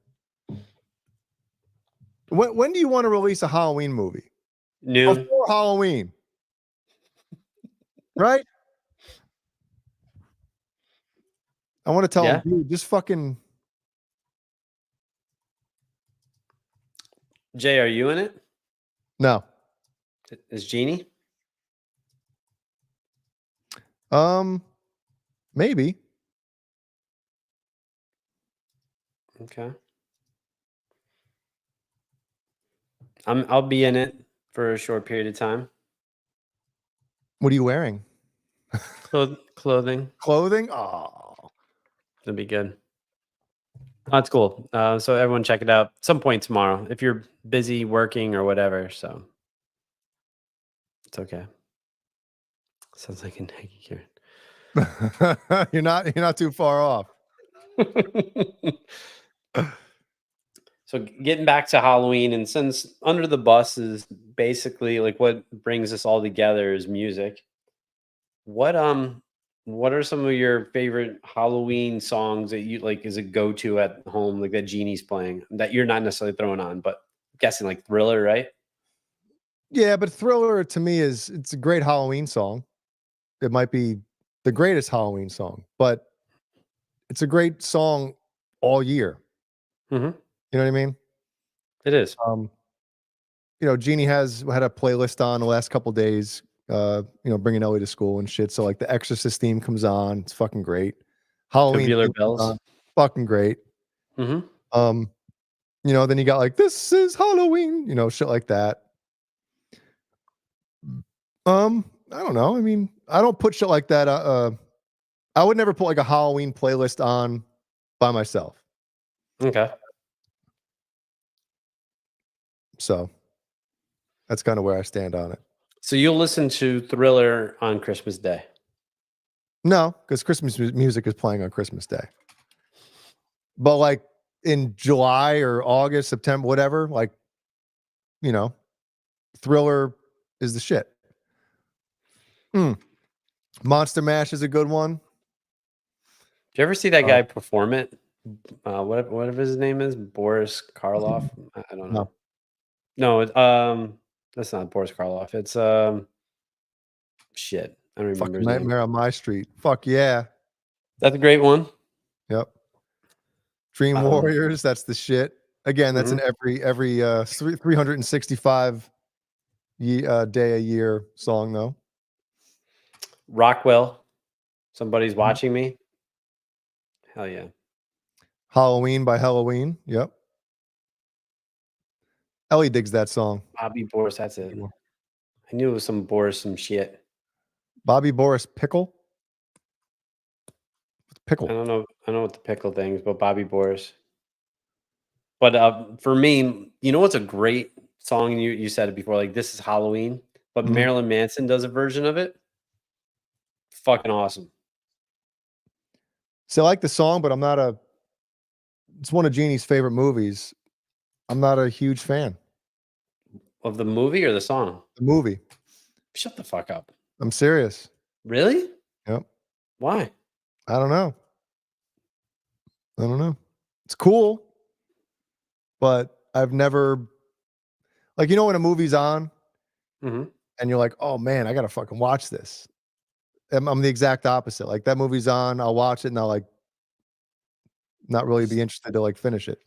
When do you want to release a Halloween movie? Noon. Before Halloween. Right? I want to tell Yeah. him, dude, just fucking. Jay, are you in it? No. Is Jeannie? Maybe. Okay. I'll be in it for a short period of time. What are you wearing? Clothing. Clothing? Oh. That'd be good. That's cool. So everyone check it out some point tomorrow if you're busy working or whatever. So it's okay. Sounds like a Nike Karen. You're not too far off. So getting back to Halloween, and since Under the Bus is basically like what brings us all together is music. What are some of your favorite Halloween songs that you like as a go-to at home, like that Jeannie's playing that you're not necessarily throwing on, but I'm guessing like Thriller, right? Yeah, but Thriller to me it's a great Halloween song. It might be the greatest Halloween song, but it's a great song all year. Mm-hmm. You know what I mean? It is. Jeannie had a playlist on the last couple days, bringing Ellie to school and shit. So like the Exorcist theme comes on. It's fucking great. Halloween Tubular theme comes Bells. on, fucking great. Mm-hmm. Then you got like, this is Halloween, shit like that. I don't know. I mean, I don't put shit like that. I would never put like a Halloween playlist on by myself. Okay. So that's kind of where I stand on it. So you'll listen to Thriller on Christmas Day? No, because Christmas music is playing on Christmas Day. But like in July or August, September, whatever, like, Thriller is the shit. Monster Mash is a good one. Did you ever see that guy perform it? Whatever his name is, Boris Karloff. I don't know. No, that's not Boris Karloff. It's shit. I don't remember his Nightmare name. on My Street. Fuck yeah. That's a great one. Yep. Dream Warriors. That's the shit. Again, that's in every 365 day a year song though. Rockwell. Somebody's watching me. Hell yeah. Halloween by Halloween. Yep. Ellie digs that song. Bobby Boris. That's it. I knew it was some Boris, some shit. Bobby Boris Pickle. Pickle. I don't know what the pickle thing is, but Bobby Boris. But for me, you know what's a great song? And you said it before, like this is Halloween, but Marilyn Manson does a version of it. Fucking awesome. So I like the song, but it's one of Jeannie's favorite movies. I'm not a huge fan. Of the movie or the song? The movie. Shut the fuck up. I'm serious. Really? Yep. Why? I don't know. It's cool, but I've never, like, when a movie's on and you're like, oh man, I gotta fucking watch this. I'm the exact opposite. Like that movie's on, I'll watch it and I'll like not really be interested to like finish it,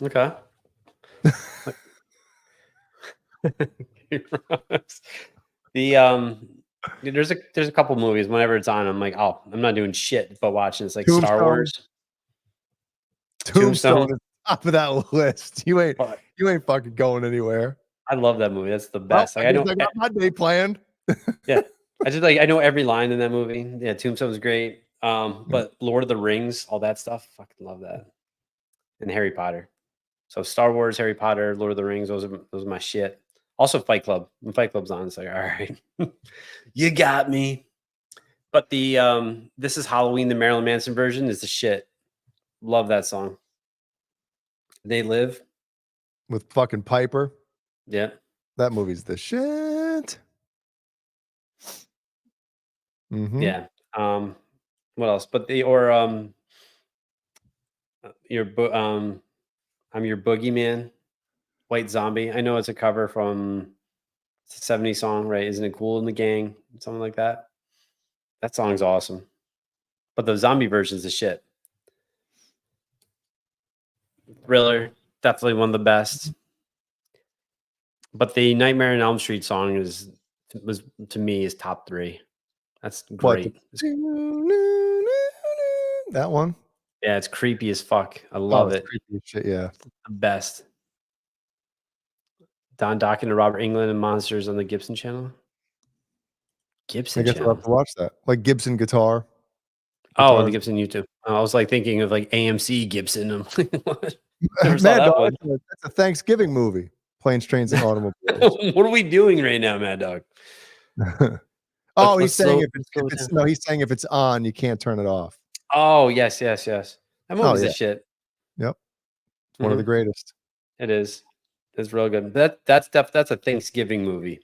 Okay. There's a couple movies whenever it's on, I'm like, oh, I'm not doing shit but watching. It's like Star Wars. Tombstone. top of that list. You ain't fucking going anywhere. I love that movie. That's the best. Well, Like, I know. I got my day planned. Yeah, I know every line in that movie. Yeah, Tombstone was great. But Lord of the Rings, all that stuff, fucking love that. And Harry Potter. So Star Wars, Harry Potter, Lord of the Rings, those are my shit. Also Fight Club. When Fight Club's on, it's like, all right, you got me. But the This Is Halloween, the Marilyn Manson version is the shit. Love that song. They Live with fucking Piper. Yeah. That movie's the shit. Mm-hmm. Yeah. What else? But I'm your boogeyman, White Zombie. I know it's a cover from a 70s song, right? Isn't it Cool in the Gang? Something like that. That song's awesome. But the zombie version's the shit. Thriller, definitely one of the best. But the Nightmare on Elm Street song was to me is top 3. That's great. That one. Yeah, it's creepy as fuck. I love it. Creepy as shit, yeah. The best. Don Dokken and Robert Englund and Monsters on the Gibson channel. Gibson I guess channel. I'll have to watch that. Like Gibson guitar. Oh, the Gibson YouTube. I was like thinking of like AMC Gibson. I'm like, what? Never saw Mad that Dog, one. that's a Thanksgiving movie. Planes, Trains, and Automobiles. What are we doing right now, Mad Dog? Oh, Let's he's saying slow he's saying if it's on, you can't turn it off. Oh, yes. That movie's yeah. a shit. Yep. It's one of the greatest. It is. It's real good. That's a Thanksgiving movie.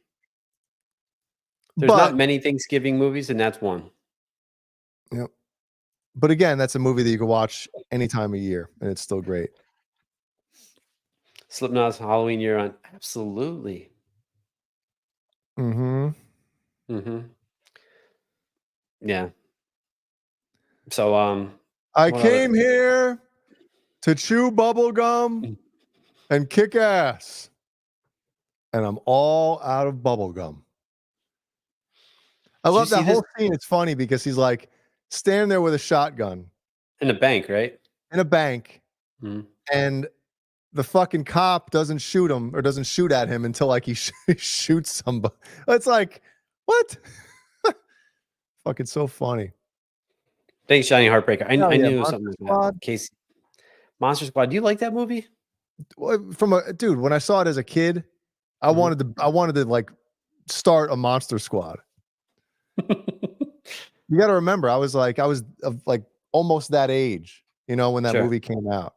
There's not many Thanksgiving movies, and that's one. Yep. But again, that's a movie that you can watch any time of year, and it's still great. Slipknot's Halloween Year on. Absolutely. Mm-hmm. Mm-hmm. Yeah. So I came here to chew bubble gum and kick ass. And I'm all out of bubble gum. I love that whole scene. It's funny because he's like standing there with a shotgun. In a bank, right? In a bank. Mhm. And the fucking cop doesn't shoot him or doesn't shoot at him until like he shoots somebody. It's like, what? Fucking so funny. Thanks, Johnny Heartbreaker. I knew Monster something like Squad. that. Casey. Monster Squad. Do you like that movie? Dude, when I saw it as a kid, I wanted to like start a Monster Squad. You got to remember, I was like almost that age, when that movie came out.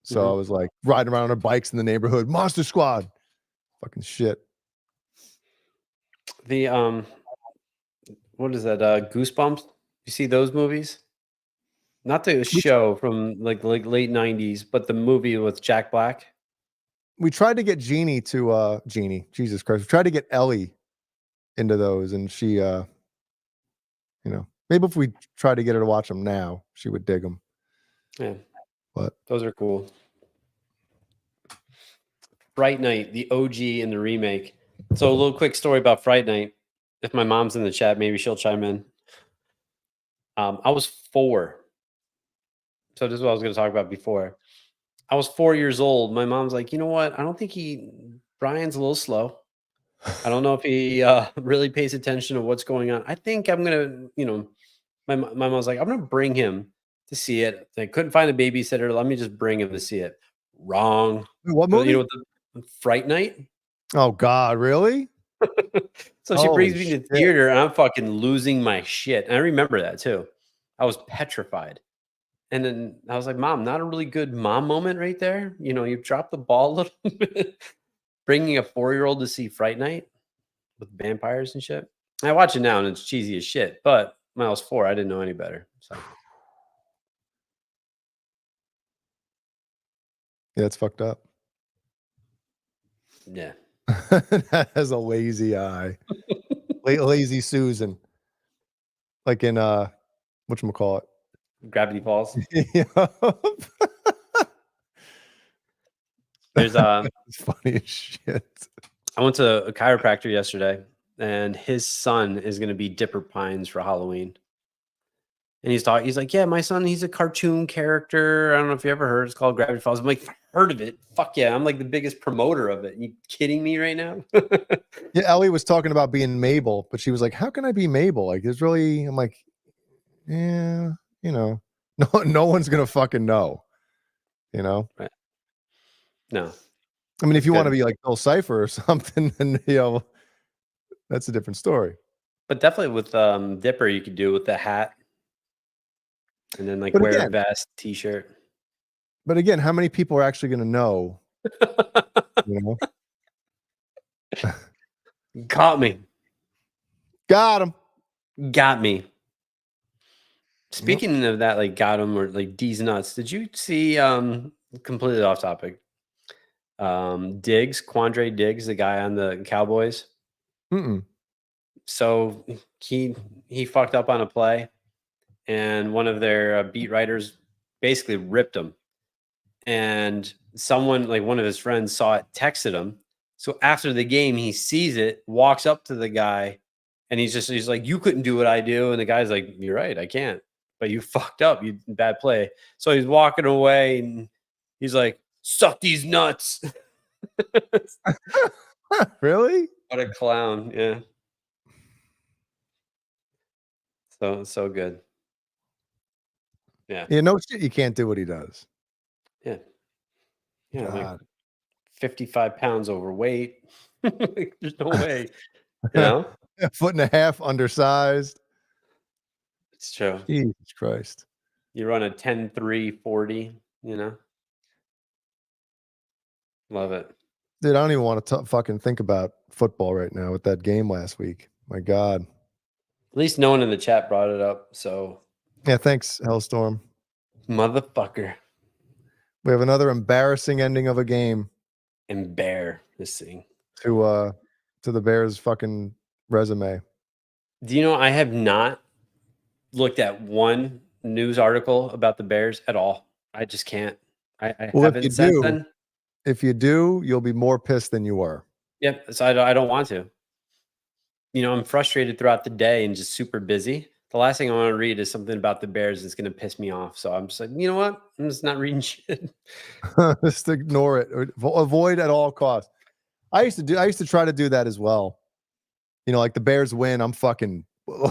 So I was like riding around on bikes in the neighborhood, Monster Squad, fucking shit. The what is that? Goosebumps. You see those movies? Not the show from like late 90s, but the movie with Jack Black. We tried to get Jeannie to Jesus Christ. We tried to get Ellie into those, and she maybe if we tried to get her to watch them now, she would dig them. Yeah. But those are cool. Fright Night, the OG and the remake. So a little quick story about Fright Night. If my mom's in the chat, maybe she'll chime in. I was 4. So this is what I was going to talk about before. I was 4 years old. My mom's like, you know what? I don't think Brian's a little slow. I don't know if he really pays attention to what's going on. I think I'm going to, my mom's like, I'm going to bring him to see it. I couldn't find a babysitter. Let me just bring him to see it. Wrong. What movie? Fright Night. Oh God, really? So she brings me to the theater and I'm fucking losing my shit. And I remember that too. I was petrified. And then I was like, Mom, not a really good mom moment right there. You've dropped the ball a little bit. Bringing a 4-year-old to see Fright Night with vampires and shit. I watch it now and it's cheesy as shit. But when I was 4, I didn't know any better. So yeah, it's fucked up. Yeah. That has a lazy eye. Lazy Susan. Like in whatchamacallit? Gravity Falls. Yeah. There's it's funny as shit. I went to a chiropractor yesterday and his son is going to be Dipper Pines for Halloween. And he's like, yeah, my son, he's a cartoon character. I don't know if you ever heard. It's called Gravity Falls. I'm like, heard of it. Fuck yeah, I'm like the biggest promoter of it. You kidding me right now? Yeah, Ellie was talking about being Mabel, but she was like, "How can I be Mabel? Like, there's really." I'm like, "Yeah, no, no one's gonna fucking know." No. I mean, if That's you want to good. be like Bill Cipher or something, then that's a different story. But definitely with Dipper, you could do with the hat, and then like But wear a again- vest, t-shirt. But again, how many people are actually going to know? You know, Got me. got him. Got me. Speaking of that, like got him or like D's nuts. Did you see completely off topic? Diggs, Quandre Diggs, the guy on the Cowboys. Mm-mm. So he fucked up on a play, and one of their beat writers basically ripped him. And someone, like one of his friends, saw it, texted him. So after the game, he sees it, walks up to the guy, and he's like, "You couldn't do what I do." And the guy's like, "You're right, I can't. But you fucked up. You bad play." So he's walking away, and he's like, "Suck these nuts." Really? What a clown! Yeah. So good. Yeah. Yeah, no shit. You can't do what he does. Yeah. Yeah. Like God. 55 pounds overweight. Like, there's no way. You know? A foot and a half undersized. It's true. Jesus Christ. You run a 10-3-40, you know? Love it. Dude, I don't even want to fucking think about football right now with that game last week. My God. At least no one in the chat brought it up. So, Yeah, thanks, Hellstorm. motherfucker. We have another embarrassing ending of a game Embarrassing. to the Bears' fucking resume. Do you know I have not looked at one news article about the Bears at all? I just can't. I Well, haven't since then. if you do, you'll be more pissed than you were. Yep. So I don't want to. You know, I'm frustrated throughout the day and just super busy. The last thing I want to read is something about the Bears that's going to piss me off. So I'm just like, you know what? I'm just not reading shit. Just ignore it. Or avoid at all costs. I used to try to do that as well. You know, like the Bears win, I'm fucking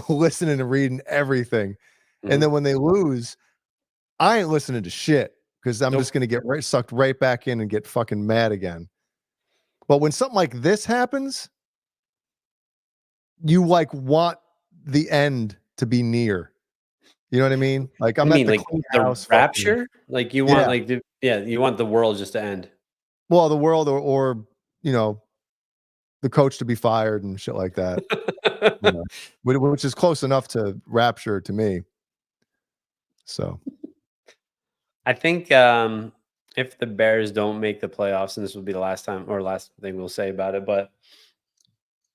listening and reading everything. Mhm. And then when they lose, I ain't listening to shit because I'm just going to get sucked right back in and get fucking mad again. But when something like this happens, you like want the end to be near. You know what I mean? Like I'm at the like clean the house fucking- rapture? Like you want Yeah. like you want the world just to end. Well, the world or you know, the coach to be fired and shit like that. You know, which is close enough to rapture to me. So I think if the Bears don't make the playoffs, and this will be the last time or last thing we'll say about it, but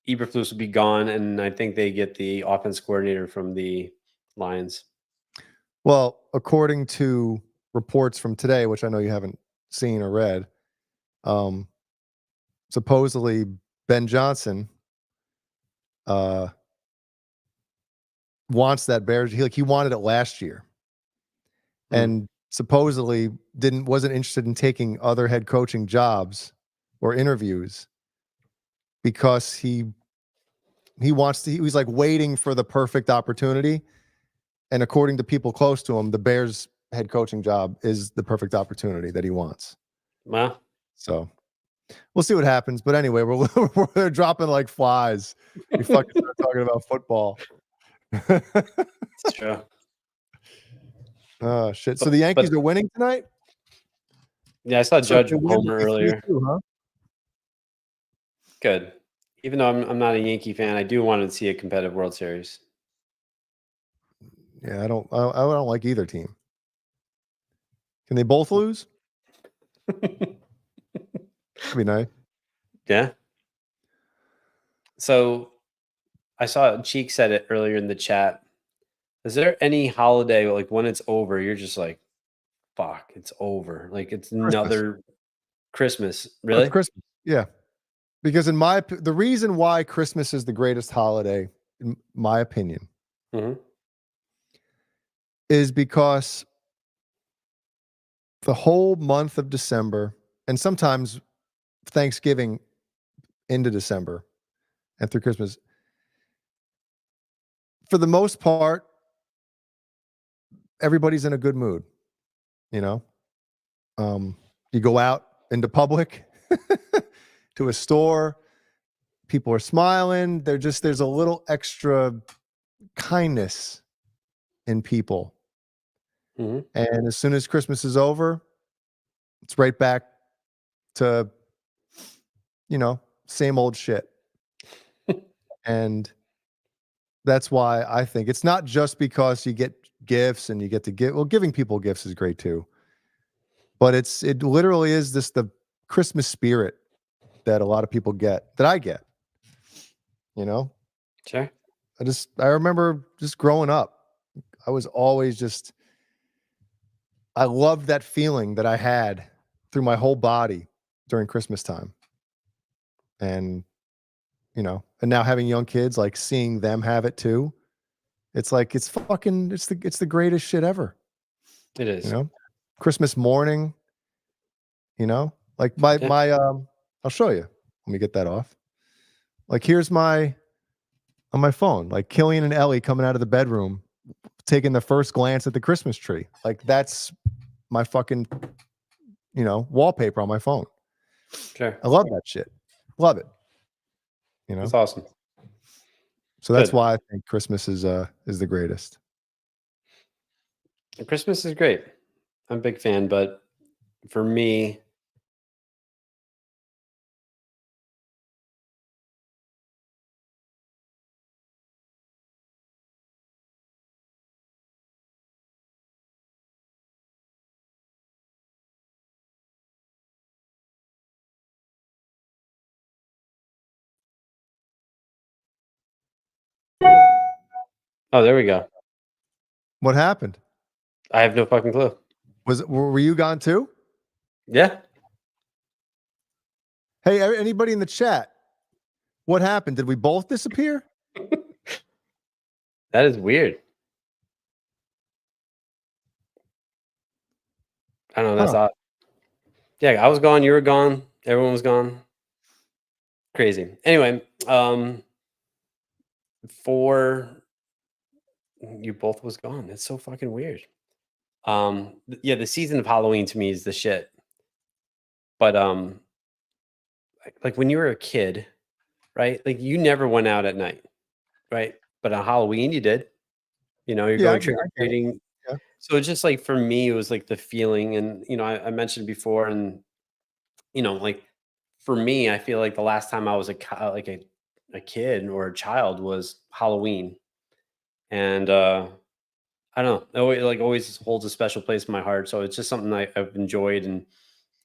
Eberflus will be gone, and I think they get the offense coordinator from the Lions. well, according to reports from today, which I know you haven't seen or read, supposedly Ben Johnson wants that Bears. He wanted it last year, and supposedly wasn't interested in taking other head coaching jobs or interviews because he wants to. He was like waiting for the perfect opportunity, and according to people close to him, the Bears head coaching job is the perfect opportunity that he wants. Well, So we'll see what happens. But anyway, we're dropping like flies. We fucking start talking about football. it's true. Oh shit! So the Yankees are winning tonight. Yeah, I saw So Judge they win Homer by 3-2, earlier. huh? Good. Even though I'm not a Yankee fan, I do want to see a competitive World Series. Yeah, I don't like either team. Can they both lose? That'd be nice. Yeah. So I saw Cheek said it earlier in the chat. Is there any holiday like when it's over, you're just like, fuck, it's over. Like it's another Christmas. Oh, Really? it's Christmas. Yeah. Because the reason why Christmas is the greatest holiday, in my opinion, Mhm. is because the whole month of December, and sometimes Thanksgiving into December and through Christmas, for the most part, everybody's in a good mood. You know, you go out into public to a store, people are smiling. There's a little extra kindness in people. Mhm. And as soon as Christmas is over, it's right back to, same old shit. And that's why I think it's not just because you get gifts and you get to give. Well, giving people gifts is great too. But it literally is the Christmas spirit that a lot of people get, that I get. Sure. I remember just growing up, I was always I loved that feeling that I had through my whole body during Christmas time. And, and now having young kids, like seeing them have it too. It's like, it's the greatest shit ever. It is. Christmas morning, like I'll show you. Let me get that off. Like, here's on my phone, like Killian and Ellie coming out of the bedroom, taking the first glance at the Christmas tree. Like, that's my fucking, wallpaper on my phone. Sure. I love that shit. Love it. That's awesome. So that's Good. why I think Christmas is the greatest. Christmas is great. I'm a big fan, but for me, oh, there we go. What happened? I have no fucking clue. Were you gone too? Yeah. Hey, anybody in the chat? What happened? Did we both disappear? That is weird. I don't know. That's odd. Yeah, I was gone. You were gone. Everyone was gone. Crazy. Anyway, for you both was gone. That's so fucking weird. Yeah, the season of Halloween to me is the shit. But like when you were a kid, right? Like you never went out at night, right? But on Halloween you did. You're Yeah, going I get trick or it. treating. Yeah. So it's just like for me, it was like the feeling, and I mentioned before, and like for me, I feel like the last time I was a kid or a child was Halloween, and I don't know, it always holds a special place in my heart. So it's just something I've enjoyed, and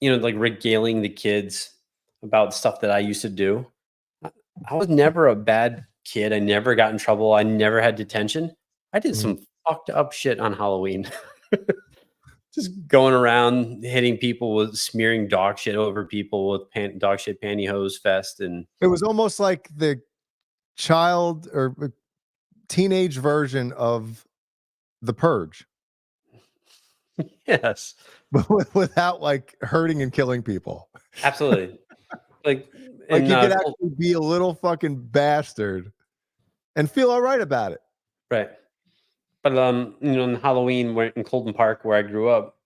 like regaling the kids about stuff that I used to do. I was never a bad kid. I never got in trouble. I never had detention. I did some fucked up shit on Halloween. Just going around hitting people with smearing dog shit over people with dog shit pantyhose fest. And It was almost like the child or teenage version of The Purge. yes, But without like hurting and killing people. absolutely. Like Like and, you could Col- actually be a little fucking bastard and feel all right about it. right. But in Halloween, where in Colton Park, where I grew up,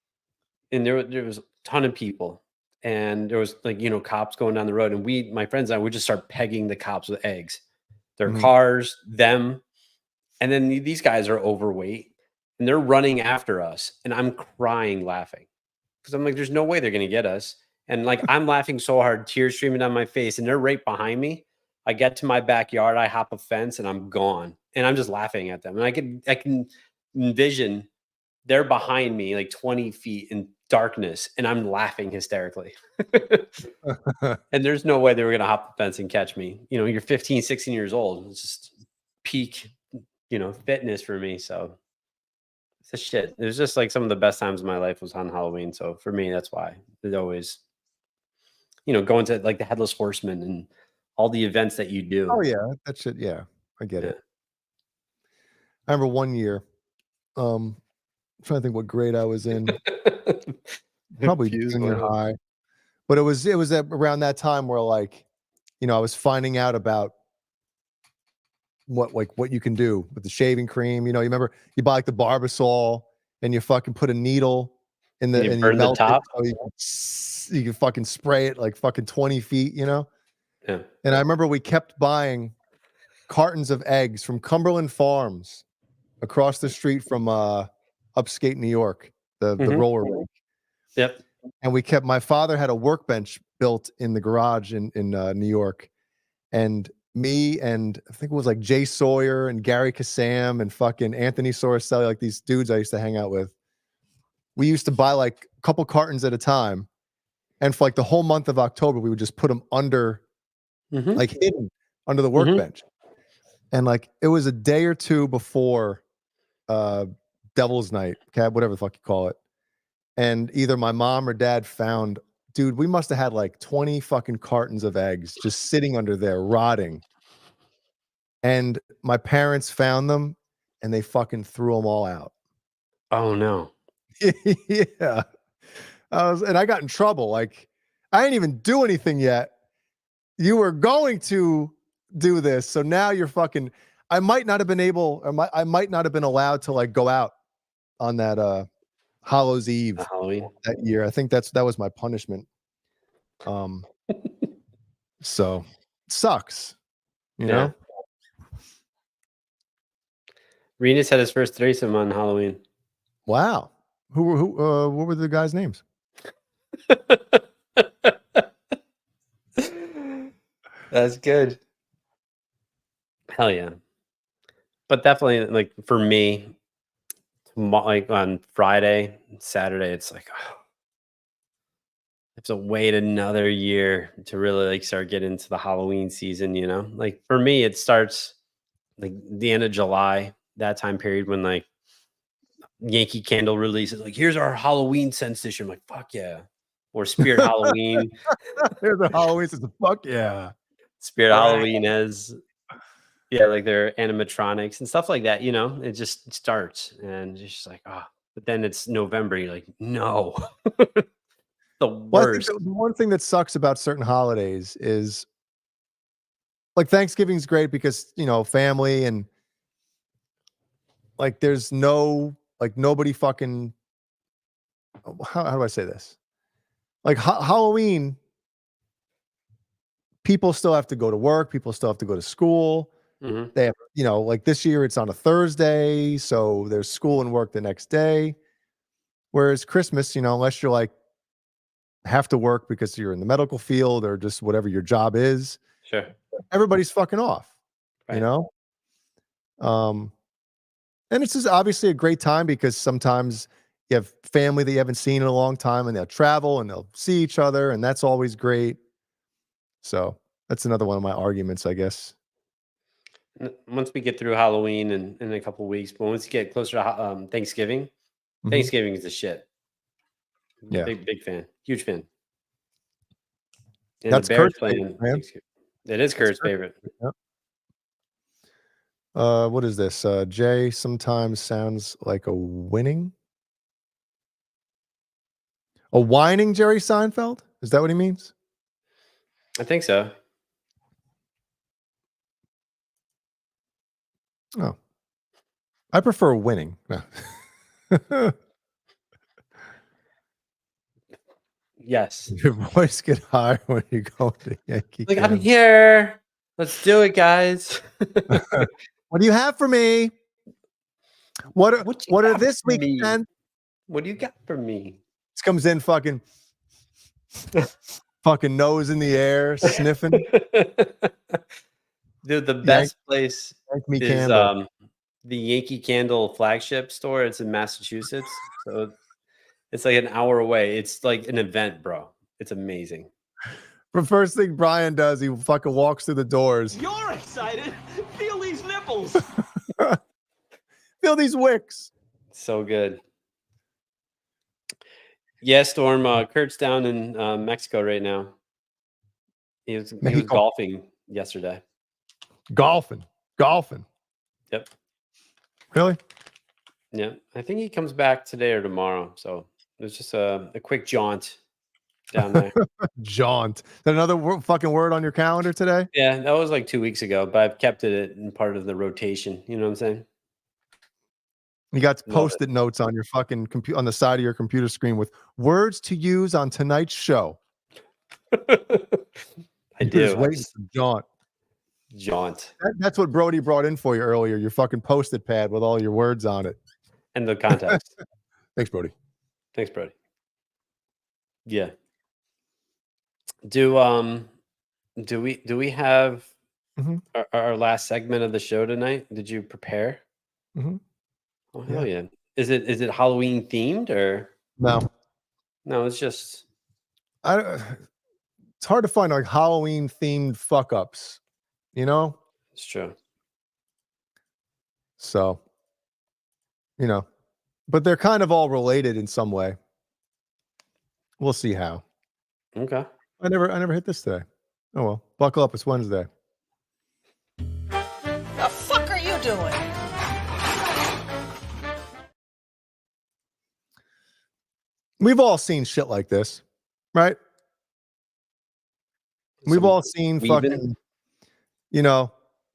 and there was a ton of people, and there was cops going down the road, and my friends and I would just start pegging the cops with eggs, their cars, them, and then these guys are overweight, and they're running after us, and I'm crying laughing because I'm like, there's no way they're gonna get us, and like I'm laughing so hard, tears streaming down my face, and they're right behind me. I get to my backyard, I hop a fence, and I'm gone. And I'm just laughing at them. And I can envision they're behind me like 20 feet in darkness, and I'm laughing hysterically. And there's no way they were gonna hop the fence and catch me. You're 15, 16 years old. It's just peak, fitness for me. So it's a shit. It was just like some of the best times of my life was on Halloween. So for me, that's why it always, going to like the Headless Horseman and all the events that you do. Oh yeah, that shit. Yeah, I get it. I remember one year, I'm trying to think what grade I was in. probably Fuse junior went off. high. But it was around that time where like, I was finding out about what you can do with the shaving cream. You remember you buy like the Barbasol and you fucking put a needle in the You and you burn the melt top? it so you can fucking spray it like fucking 20 feet, Yeah. And I remember we kept buying cartons of eggs from Cumberland Farms across the street from upstate New York, the roller rink. Yep. And my father had a workbench built in the garage in New York. And me and I think it was like Jay Sawyer and Gary Kassam and fucking Anthony Soricelli, like these dudes I used to hang out with. We used to buy like a couple cartons at a time. And for like the whole month of October, we would just put them under, like hidden under the workbench. And like it was a day or two before Devil's Night, whatever the fuck you call it. And either my mom or dad found, dude, we must have had like 20 fucking cartons of eggs just sitting under there rotting. And my parents found them and they fucking threw them all out. Oh no. Yeah. And I got in trouble. Like I didn't even do anything yet. You were going to do this. So now you're fucking, I might not have been able, or I might not have been allowed to like go out on that Hallows Eve Halloween that year. I think that was my punishment. So it sucks, you know? Renus had his first threesome on Halloween. Wow. What were the guys' names? That's good. Hell yeah. But definitely, like for me, like on Friday, Saturday, it's like, oh, I have to wait another year to really like start getting into the Halloween season, Like for me, it starts like the end of July, that time period when like Yankee Candle releases, like, here's our Halloween sensation. I'm like, fuck yeah. Or Spirit Halloween. Here's a Halloween says, fuck yeah. Spirit Halloween has, like their animatronics and stuff like that, it just starts and it's just like, but then it's November. You're like, no. The worst. I think the one thing that sucks about certain holidays is like Thanksgiving's great because, family and like there's nobody fucking, how do I say this? Like Halloween, people still have to go to work. People still have to go to school. They have, like this year it's on a Thursday. So there's school and work the next day. Whereas Christmas, unless you're like have to work because you're in the medical field or just whatever your job is. Sure. Everybody's fucking off, right. And it's just obviously a great time because sometimes you have family that you haven't seen in a long time and they'll travel and they'll see each other and that's always great. So that's another one of my arguments, I guess. Once we get through Halloween in a couple of weeks, but once you get closer to Thanksgiving, Thanksgiving is the shit. Yeah. Big fan. Huge fan. And That's the Bears Kurt's playing. favorite, man. It is Kurt's favorite. Yep. What is this? Jay sometimes sounds like a whining. A whining Jerry Seinfeld? Is that what he means? I think so. Oh. I prefer winning. No. Yes. Your voice get higher when you go to Yankee. Like, I'm Candle. here. Let's do it, guys. What do you have for me? What are this for me? weekend? What do you got for me? This comes in fucking nose in the air, sniffing. Dude, the best place Me is Candle. the Yankee Candle flagship store. It's in Massachusetts. So it's like an hour away. It's like an event, bro. It's amazing. The first thing Brian does, he fucking walks through the doors. You're excited. Feel these nipples. Feel these wicks. So good. Yeah, Storm. Kurt's down in Mexico right now. He was golfing yesterday. Golfing. Yep. Really? Yeah. I think he comes back today or tomorrow. So It was just a quick jaunt down there. Jaunt. Is that another fucking word on your calendar today? Yeah, that was like 2 weeks ago, but I've kept it in part of the rotation. You know what I'm saying? You got Love post-it notes on your fucking on the side of your computer screen with words to use on tonight's show. I You're do. just waiting for jaunt. Jaunt. That's what Brody brought in for you earlier. Your fucking post-it pad with all your words on it. And the context. Thanks, Brody. Thanks, Brody. Yeah. Do we have Mhm. our last segment of the show tonight? Did you prepare? Mhm. Oh hell yeah! Is it Halloween themed or No, no? It's just it's hard to find like Halloween themed fuck ups, you know? it's true. So, you know, but they're kind of all related in some way. We'll see how. Okay. I never hit this today. Oh well, buckle up. It's Wednesday. The fuck are you doing? We've all seen shit like this, right? We've Some all seen weaving. fucking, you know,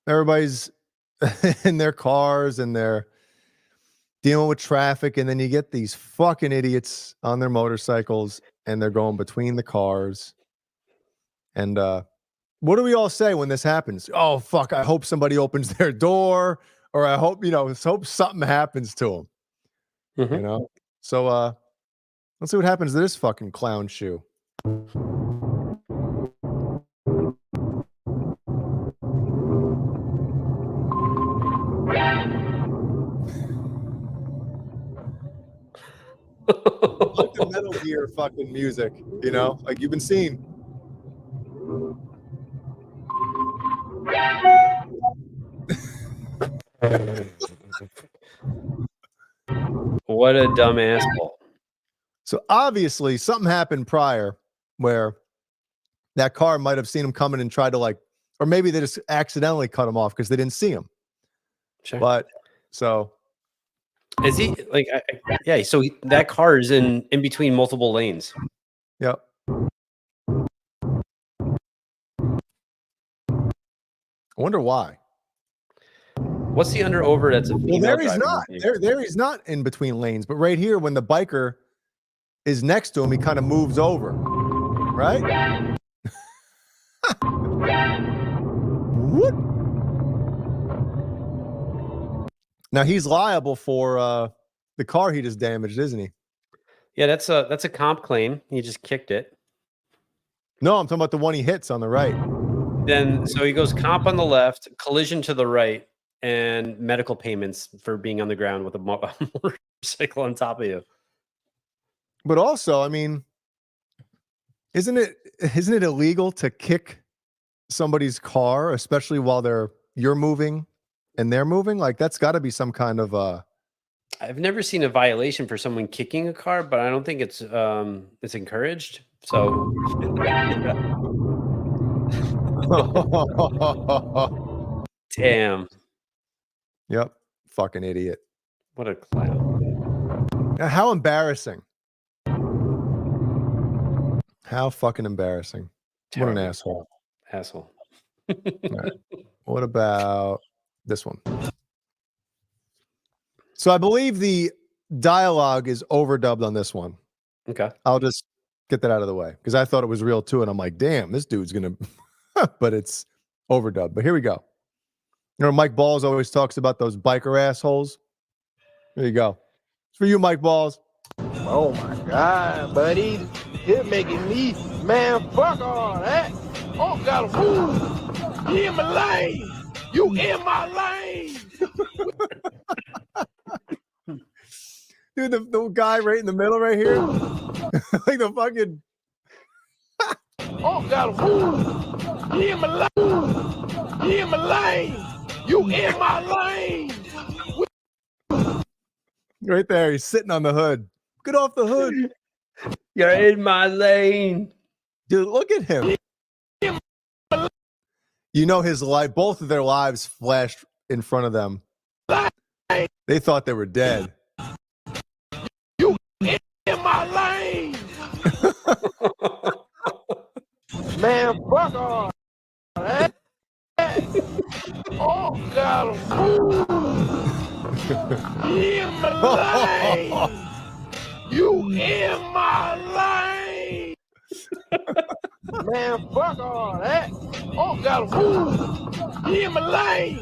everybody's in their cars and they're dealing with traffic, and then you get these fucking idiots on their motorcycles and they're going between the cars. And what do we all say when this happens? Oh fuck! I hope somebody opens their door, or I hope hope something happens to them. Mhm. You know. So let's see what happens to this fucking clown shoe. Like the Metal Gear fucking music, you know, like you've been seeing. What a dumb asshole. So obviously something happened prior where that car might have seen him coming and tried to or maybe they just accidentally cut him off because they didn't see him. Sure. But so Is he like? Yeah. So that car is in between multiple lanes. yep. I wonder why. What's the under over? That's a Well, female there he's driving not. vehicle? There he's not in between lanes. But right here, when the biker is next to him, he kind of moves over. Right? What? Now he's liable for the car he just damaged, isn't he? Yeah, that's a comp claim. He just kicked it. No, I'm talking about the one he hits on the right. Then so he goes comp on the left, collision to the right, and medical payments for being on the ground with a motorcycle on top of you. But also, I mean, isn't it illegal to kick somebody's car, especially while you're moving and they're moving? Like that's got to be some kind of I've never seen a violation for someone kicking a car, but I don't think it's encouraged. So damn. Yep. Fucking idiot. What a clown. How embarrassing. How fucking embarrassing. What an asshole. Asshole. Right. What about this one? So I believe the dialogue is overdubbed on this one. Okay. I'll just get that out of the way because I thought it was real too. And I'm like, damn, this dude's going to, but it's overdubbed. But here we go. You know, Mike Balls always talks about those biker assholes. There you go. It's for you, Mike Balls. Oh my God, buddy. You're making me, man, fuck all that. Oh, gotta move. You in my lane. You in my lane. Dude, the guy right in the middle right here. Like the fucking. Oh, gotta move. You in my lane. You in my lane. You in my lane. Right there. He's sitting on the hood. Get off the hood. You're in my lane. Dude, look at him. You know, his life, both of their lives flashed in front of them. They thought they were dead. You in my lane. Man, fuck all that. Oh, got him. In my lane. You in my lane. Man, fuck all that. Oh, got him. In my lane.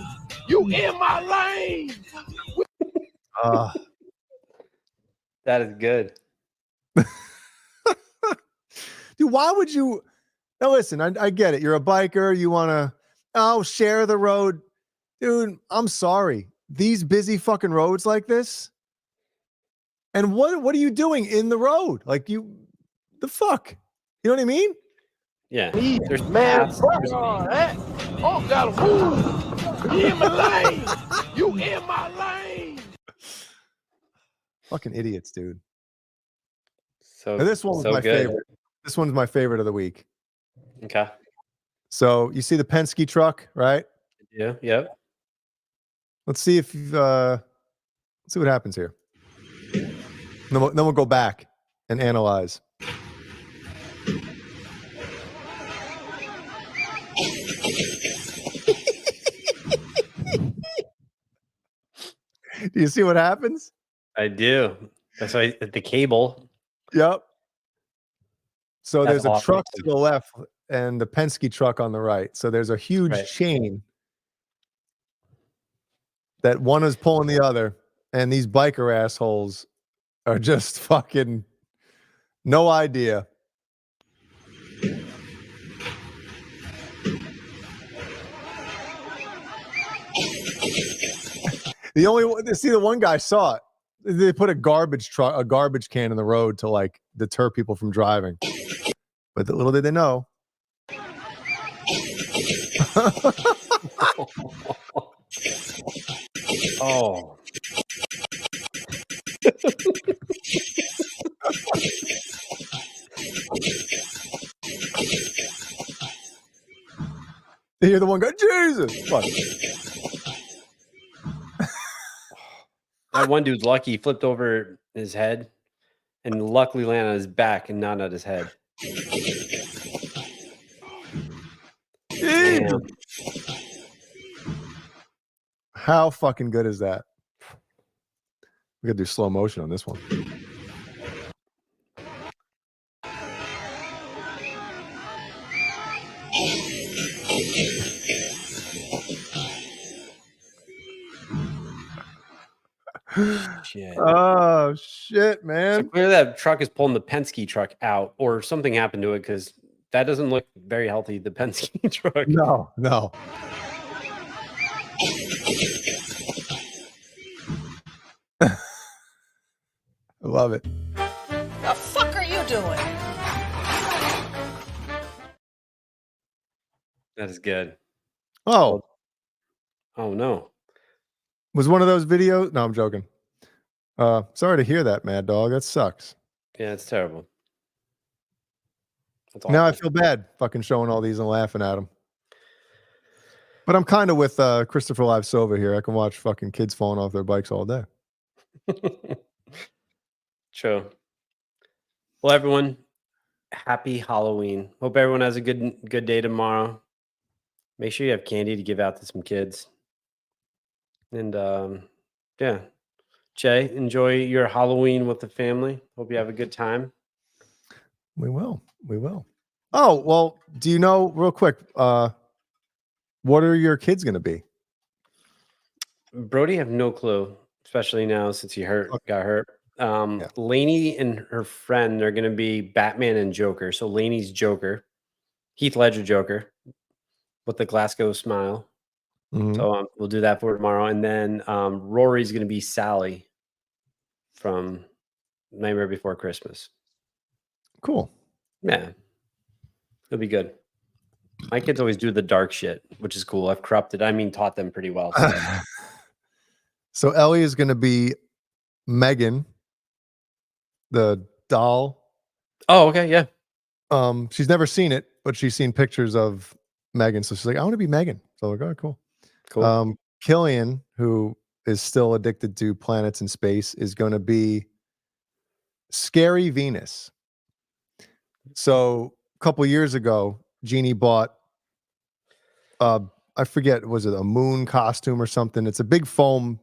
You in my lane. That is good. Dude, why would you? Now listen, I get it. You're a biker. You want to share the road, dude. I'm sorry. These busy fucking roads like this. And what are you doing in the road? Like the fuck? You know what I mean? Yeah. There's man, fuck all that. Oh, got him. You in my lane. You in my lane. Fucking idiots, dude. So And this one was so my good. favorite. This one's my favorite of the week. Okay. So you see the Penske truck, right? Yeah. Yep. Let's see if let's see what happens here. Then we'll go back and analyze. Do you see what happens? I do. That's why the cable. Yep. So That's there's a awesome. truck to the left and the Penske truck on the right. So there's a huge Right. chain that one is pulling the other, and these biker assholes are just fucking no idea. The only one, see, the one guy saw it. They put a garbage can in the road to like deter people from driving. But little did they know. Oh. They hear the one guy, Jesus. Fuck. That one dude's lucky. He flipped over his head and luckily landed on his back and not on his head. Damn. How fucking good is that? We gotta do slow motion on this one. Shit. Oh shit, So man. clearly that truck is pulling the Penske truck out, or something happened to it because that doesn't look very healthy. The Penske truck. No, no. I love it. The fuck are you doing? That is good. Oh, Oh no. was one of those videos? No, I'm joking. Sorry to hear that, Mad Dog. That sucks. Yeah, it's terrible. That's Now I awful. feel bad fucking showing all these and laughing at them. But I'm kind of with Christopher Live Silva here. I can watch fucking kids falling off their bikes all day. True. Well, everyone, happy Halloween. Hope everyone has a good day tomorrow. Make sure you have candy to give out to some kids. And yeah. Jay, enjoy your Halloween with the family. Hope you have a good time. We will. We will. Oh, well, do you know real quick, what are your kids going to be? Brody, have no clue, especially now since he got hurt. Lainey and her friend are going to be Batman and Joker. So Lainey's Joker, Heath Ledger Joker with the Glasgow smile. Mhm. So we'll do that for tomorrow. And then Rory's going to be Sally from Nightmare Before Christmas. Cool. Yeah. It'll be good. My kids always do the dark shit, which is cool. I've taught them pretty well. So. So Ellie is going to be Megan, the doll. Oh, okay. Yeah. She's never seen it, but she's seen pictures of Megan. So she's like, I want to be Megan. So I'm like, oh, cool. Cool. Killian, who is still addicted to planets and space, is going to be Scary Venus. So a couple years ago, Jeannie bought I forget, was it a moon costume or something? It's a big foam,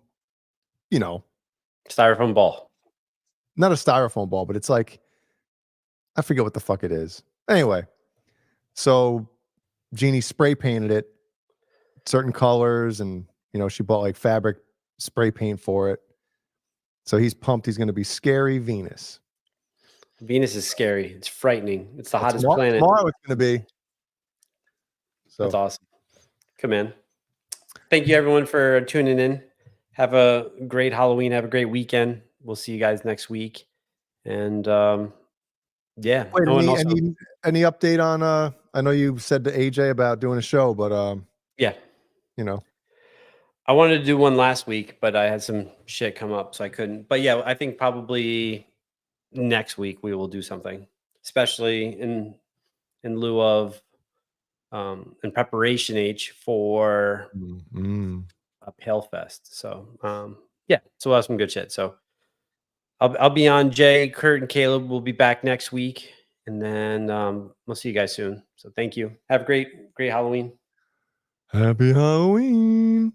you know, styrofoam ball. not a styrofoam ball, but it's like, I forget what the fuck it is. Anyway, so Jeannie spray painted it certain colors, and you know, she bought like fabric spray paint for it. So he's pumped. He's going to be Scary Venus. Venus is scary. It's frightening. It's the hottest Tomorrow, planet. tomorrow it's going to be. So That's awesome. Come in. Thank you everyone for tuning in. Have a great Halloween. Have a great weekend. We'll see you guys next week. And yeah. Wait, Oh, and also- any update on I know you said to AJ about doing a show, but yeah. you know. I wanted to do one last week, but I had some shit come up, so I couldn't. But yeah, I think probably next week we will do something, especially in lieu of in preparation for a Pale Fest. So yeah, so we'll have some good shit. So I'll be on. Jay, Kurt, and Caleb will be back next week, and then we'll see you guys soon. So thank you. Have a great Halloween. Happy Halloween.